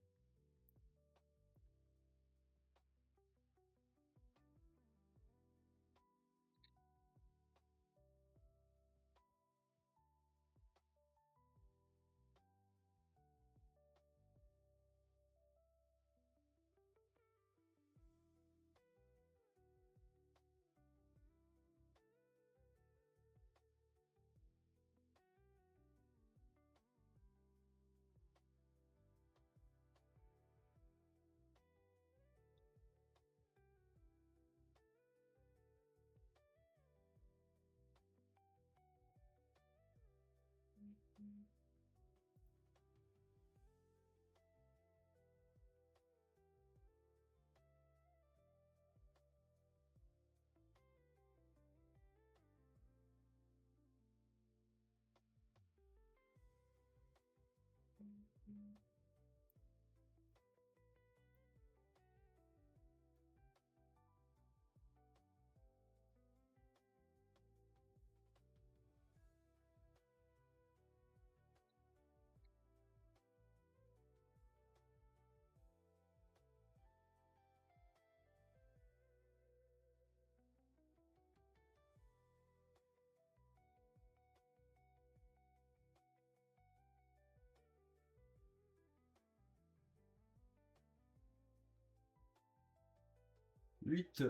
8.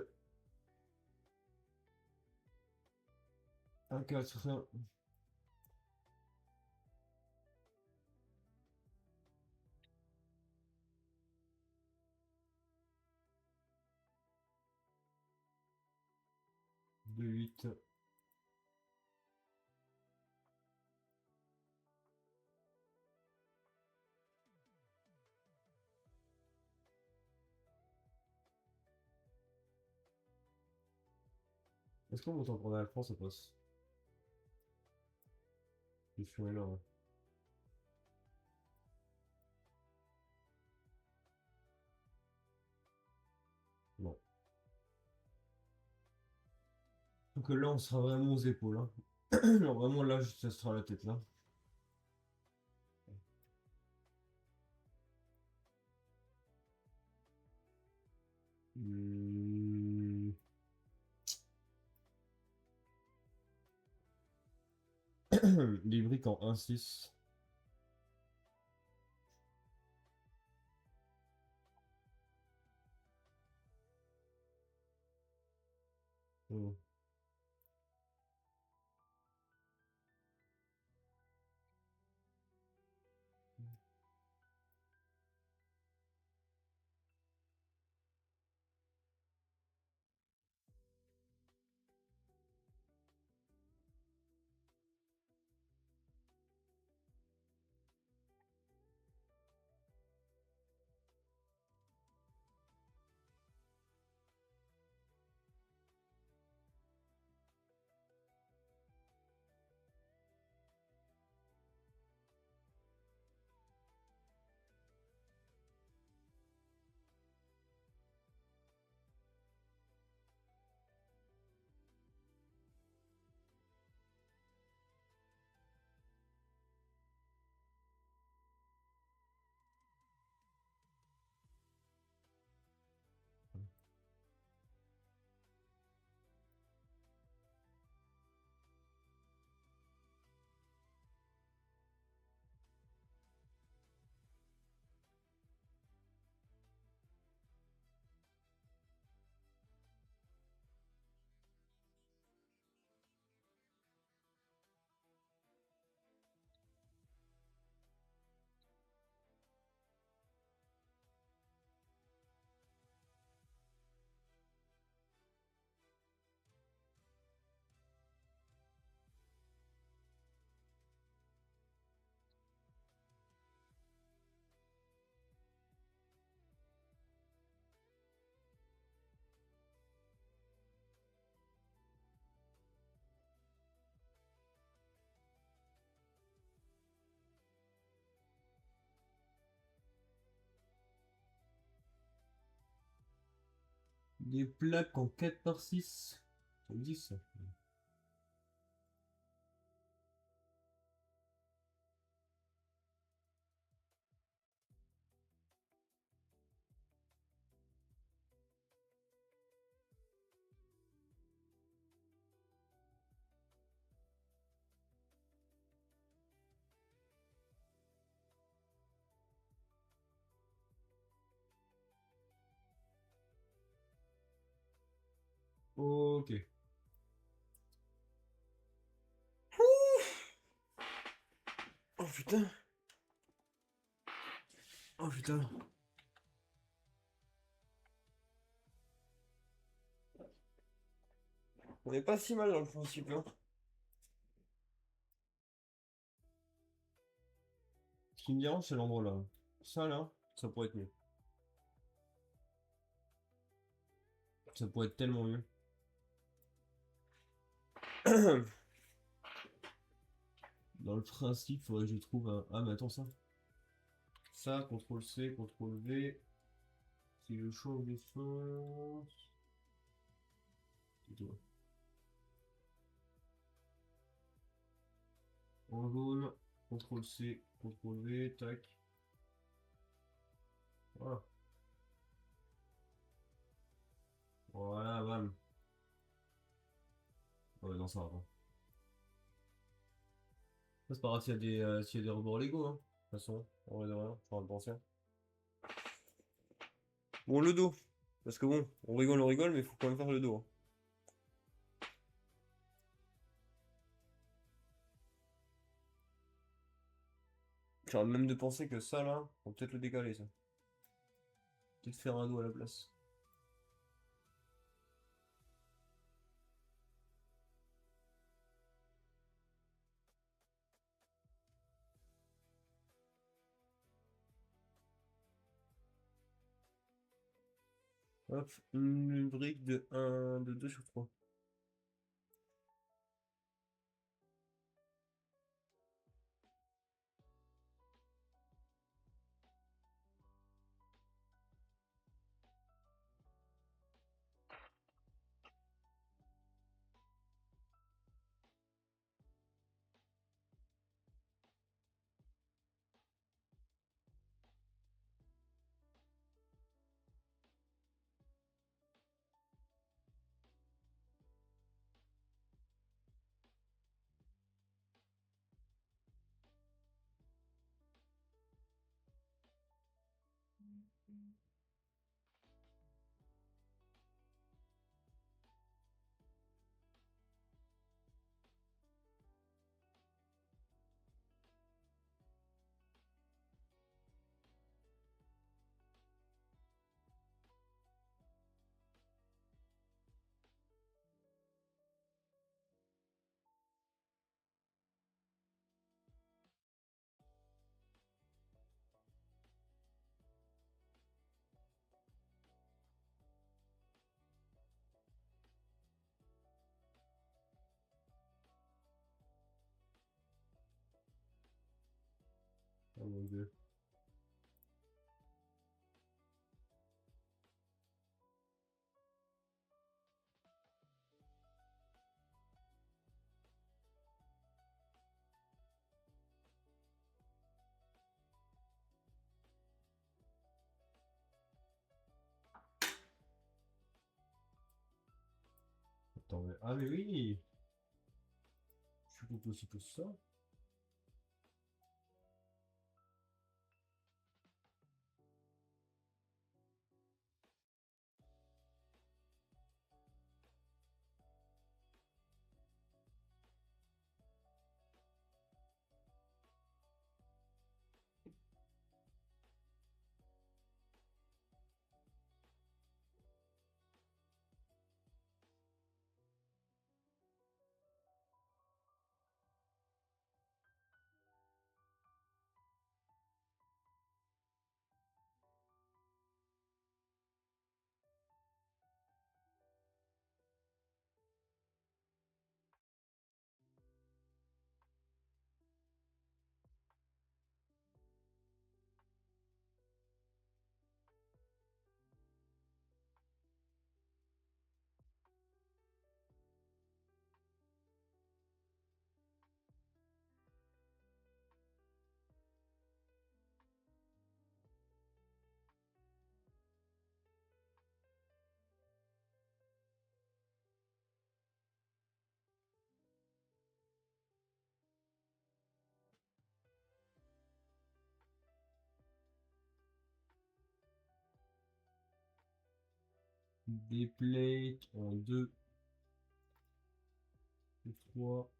1, 4. 2, 8. Est-ce qu'on monte en prendre la France, ça passe? Je suis là, hein. Non. Donc là, on sera vraiment aux épaules, hein. Non, vraiment là, ça sera la tête là. Hmm. Les briques en 1-6. Hmm. Des plaques en 4x6. Ça existe ça. Ok. Oh putain. Oh putain. On est pas si mal dans le principe là. Ce qui me dérange, c'est l'endroit là. Ça là, ça pourrait être mieux. Ça pourrait être tellement mieux. Dans le principe, faudrait que je trouve un. Ah, mais attends, ça. Ça, CTRL C, CTRL V. Si je change de sens. C'est tout. En jaune, CTRL C, CTRL V, tac. Voilà. Voilà, bam. Ouais, non, ça va pas. Ça, c'est pas grave s'il y a des rebords Lego, hein. De toute façon, en vrai de rien, je suis en train de penser. Bon, le dos. Parce que bon, on rigole, mais il faut quand même faire le dos, hein. J'ai même de penser que ça là, on peut peut-être le décaler ça. Peut-être faire un dos à la place. Hop, une brique de 2 sur 3. Oh mon dieu. Attends, mais... Ah mais oui! Je suis tout aussi que ça. Des plates en 2, 3.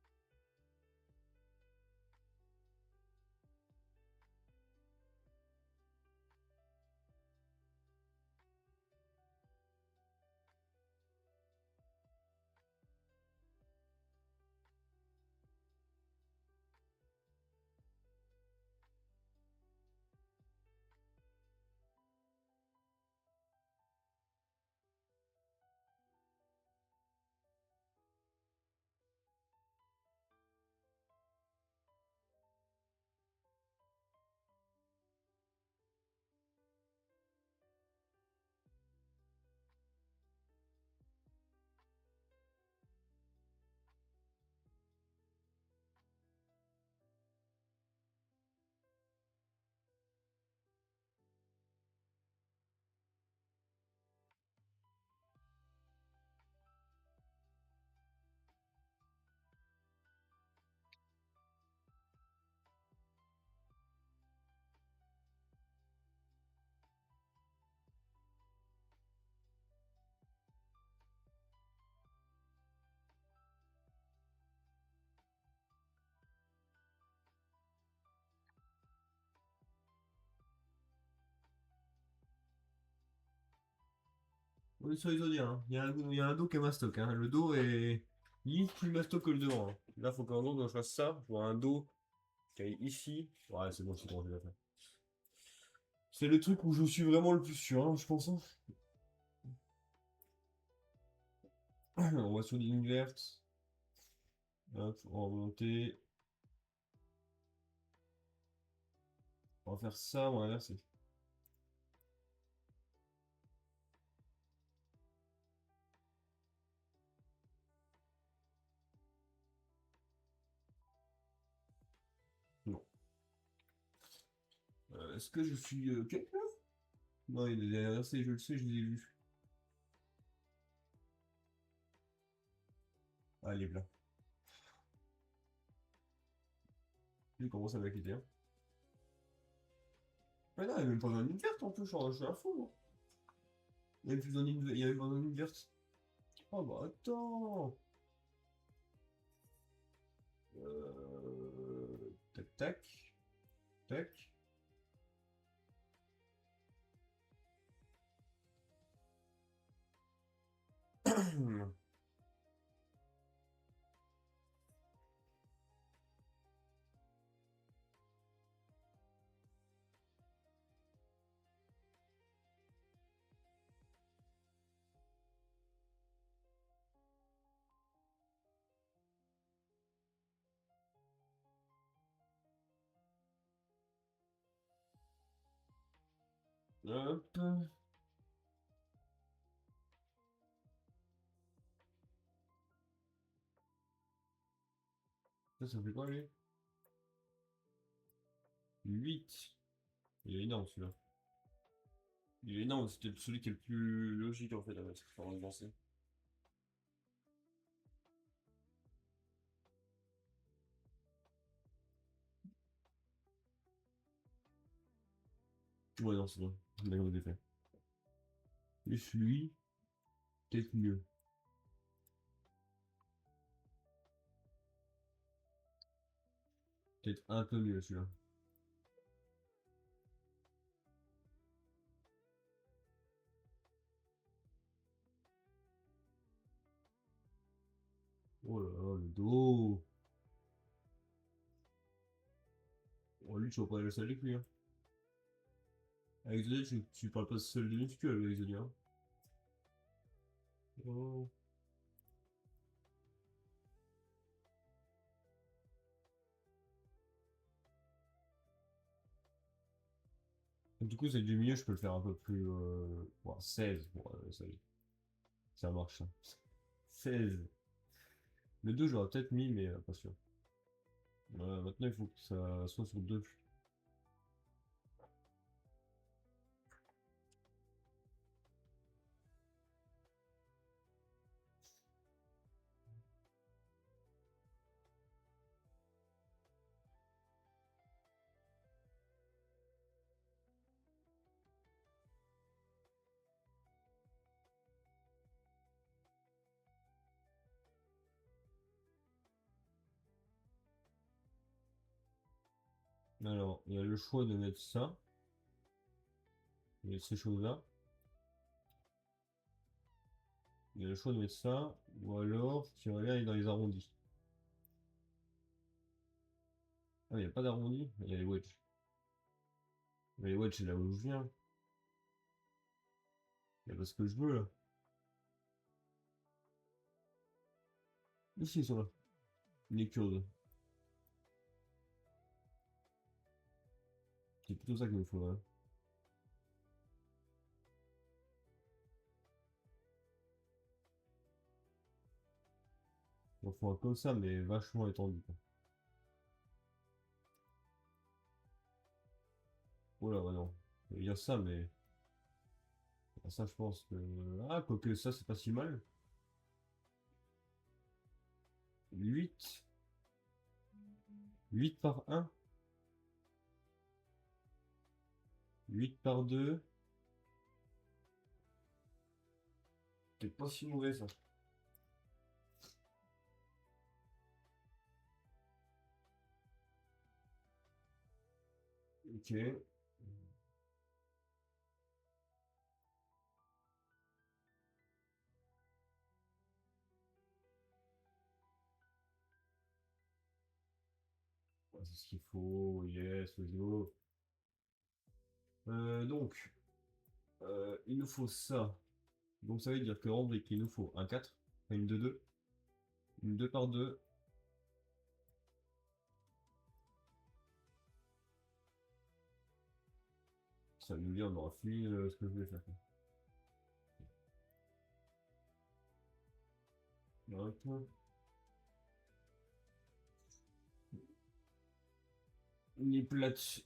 On est sur les Zodiens, hein. Il y a un dos qui est mastoc, hein. Le dos est limite plus mastoc que le devant, hein. Là, faut qu'un dos, quand je fasse ça, je vois un dos qui est ici. Ouais, c'est bon, c'est bon, je l'ai fait. C'est le truc où je suis vraiment le plus sûr, hein, je pense, hein. On va sur ligne verte. Hop, on va remonter. On va faire ça, on va inverser. Non. Est-ce que je suis quelqu'un? Non, il est inversé, je le sais, je l'ai vu. Ah, il est blanc. Il commence à m'inquiéter, hein. Mais non, il n'y a même pas besoin d'une verte en plus, je suis un fou, moi. Il y a même plus besoin il y a même pas besoin d'une verte. Oh bah attends. Tac tac. Tac. Hop. Ça fait quoi lui? 8. Il est énorme celui-là. Il est énorme, c'était celui qui est le plus logique en fait à mettre. Enfin, on va penser. Ouais, non, c'est bon. D'accord, c'est fait. Et celui, peut-être mieux. Peut-être un peu mieux celui-là. Oh là là, le dos. Oh, lui, tu vas pas aller le avec lui. Hein. Avec Zodiac, tu parles pas seul de muscu avec Zodiac. Hein. Oh. Du coup, celle du milieu, je peux le faire un peu plus. Bon, 16. Bon, ça marche. Hein. 16. Le 2, j'aurais peut-être mis, mais pas sûr. Maintenant, il faut que ça soit sur 2. Alors, il y a le choix de mettre ça, et ces choses-là. Il y a le choix de mettre ça, ou alors, tu vas aller dans les arrondis. Ah, il n'y a pas d'arrondi, il y a les wedges. Mais les wedges, c'est là où je viens. Il y a pas ce que je veux là. Ici, ils sont là. Les kurdes. C'est plutôt ça qu'il me faut. Hein. Il en faut un comme ça, mais vachement étendu. Quoi. Oh là, ouais, non. Il y a ça, mais. Ça, je pense que. Ah, quoique ça, c'est pas si mal. 8. 8 par 1. 8 par 2. C'est pas si mauvais ça. Ok. Ouais, c'est ce qu'il faut. Yes, let's go. Donc, il nous faut ça. Donc ça veut dire que en brique, il nous faut un 4, une 2-2, une 2 par 2. Ça nous dit, on aura fini ce que je voulais faire. Hop. Les plates.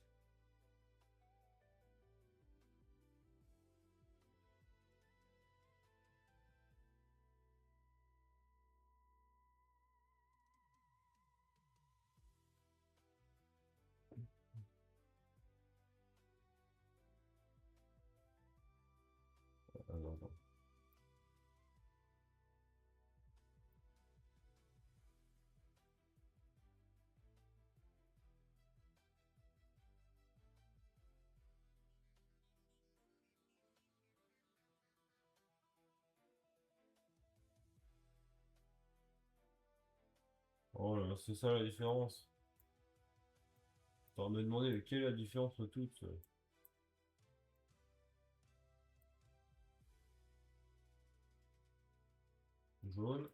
Attends. Oh là, c'est ça la différence. Tu vas me demander quelle est la différence entre toutes. Jaune.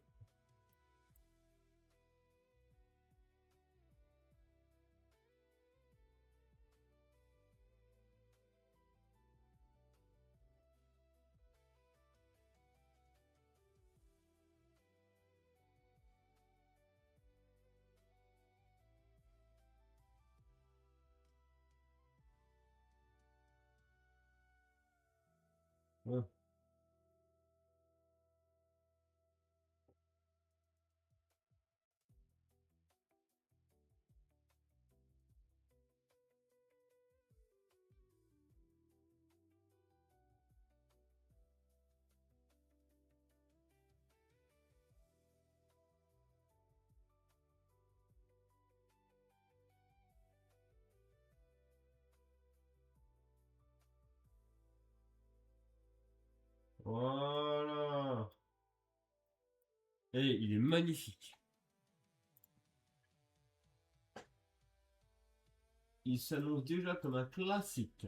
Ouais. Voilà. Et il est magnifique. Il s'annonce déjà comme un classique.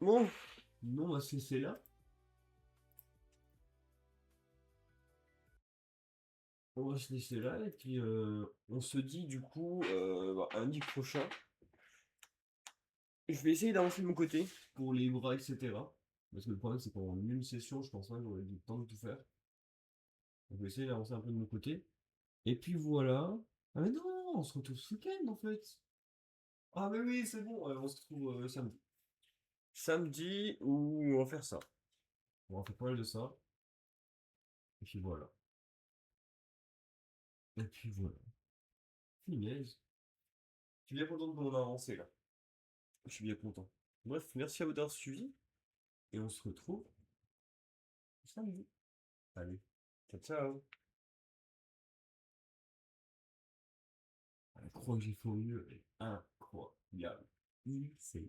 Bon, nous on va se laisser là. On va se laisser là et puis on se dit du coup lundi prochain. Je vais essayer d'avancer de mon côté pour les bras, etc. Parce que le problème c'est qu'en une session, je pense pas que j'aurai du temps de tout faire. Donc, je vais essayer d'avancer un peu de mon côté. Et puis voilà. Ah mais non, on se retrouve ce week-end en fait. Ah mais oui, c'est bon, on se retrouve samedi. Samedi où on va faire ça. On va faire pas mal de ça. Et puis voilà. Et puis voilà. Punaise. Je suis bien content de mon avancée là. Je suis bien content. Bref, merci à vous d'avoir suivi. Et on se retrouve samedi. Allez. Ciao, ciao. La croix que j'ai fait au mieux est incroyable. C'est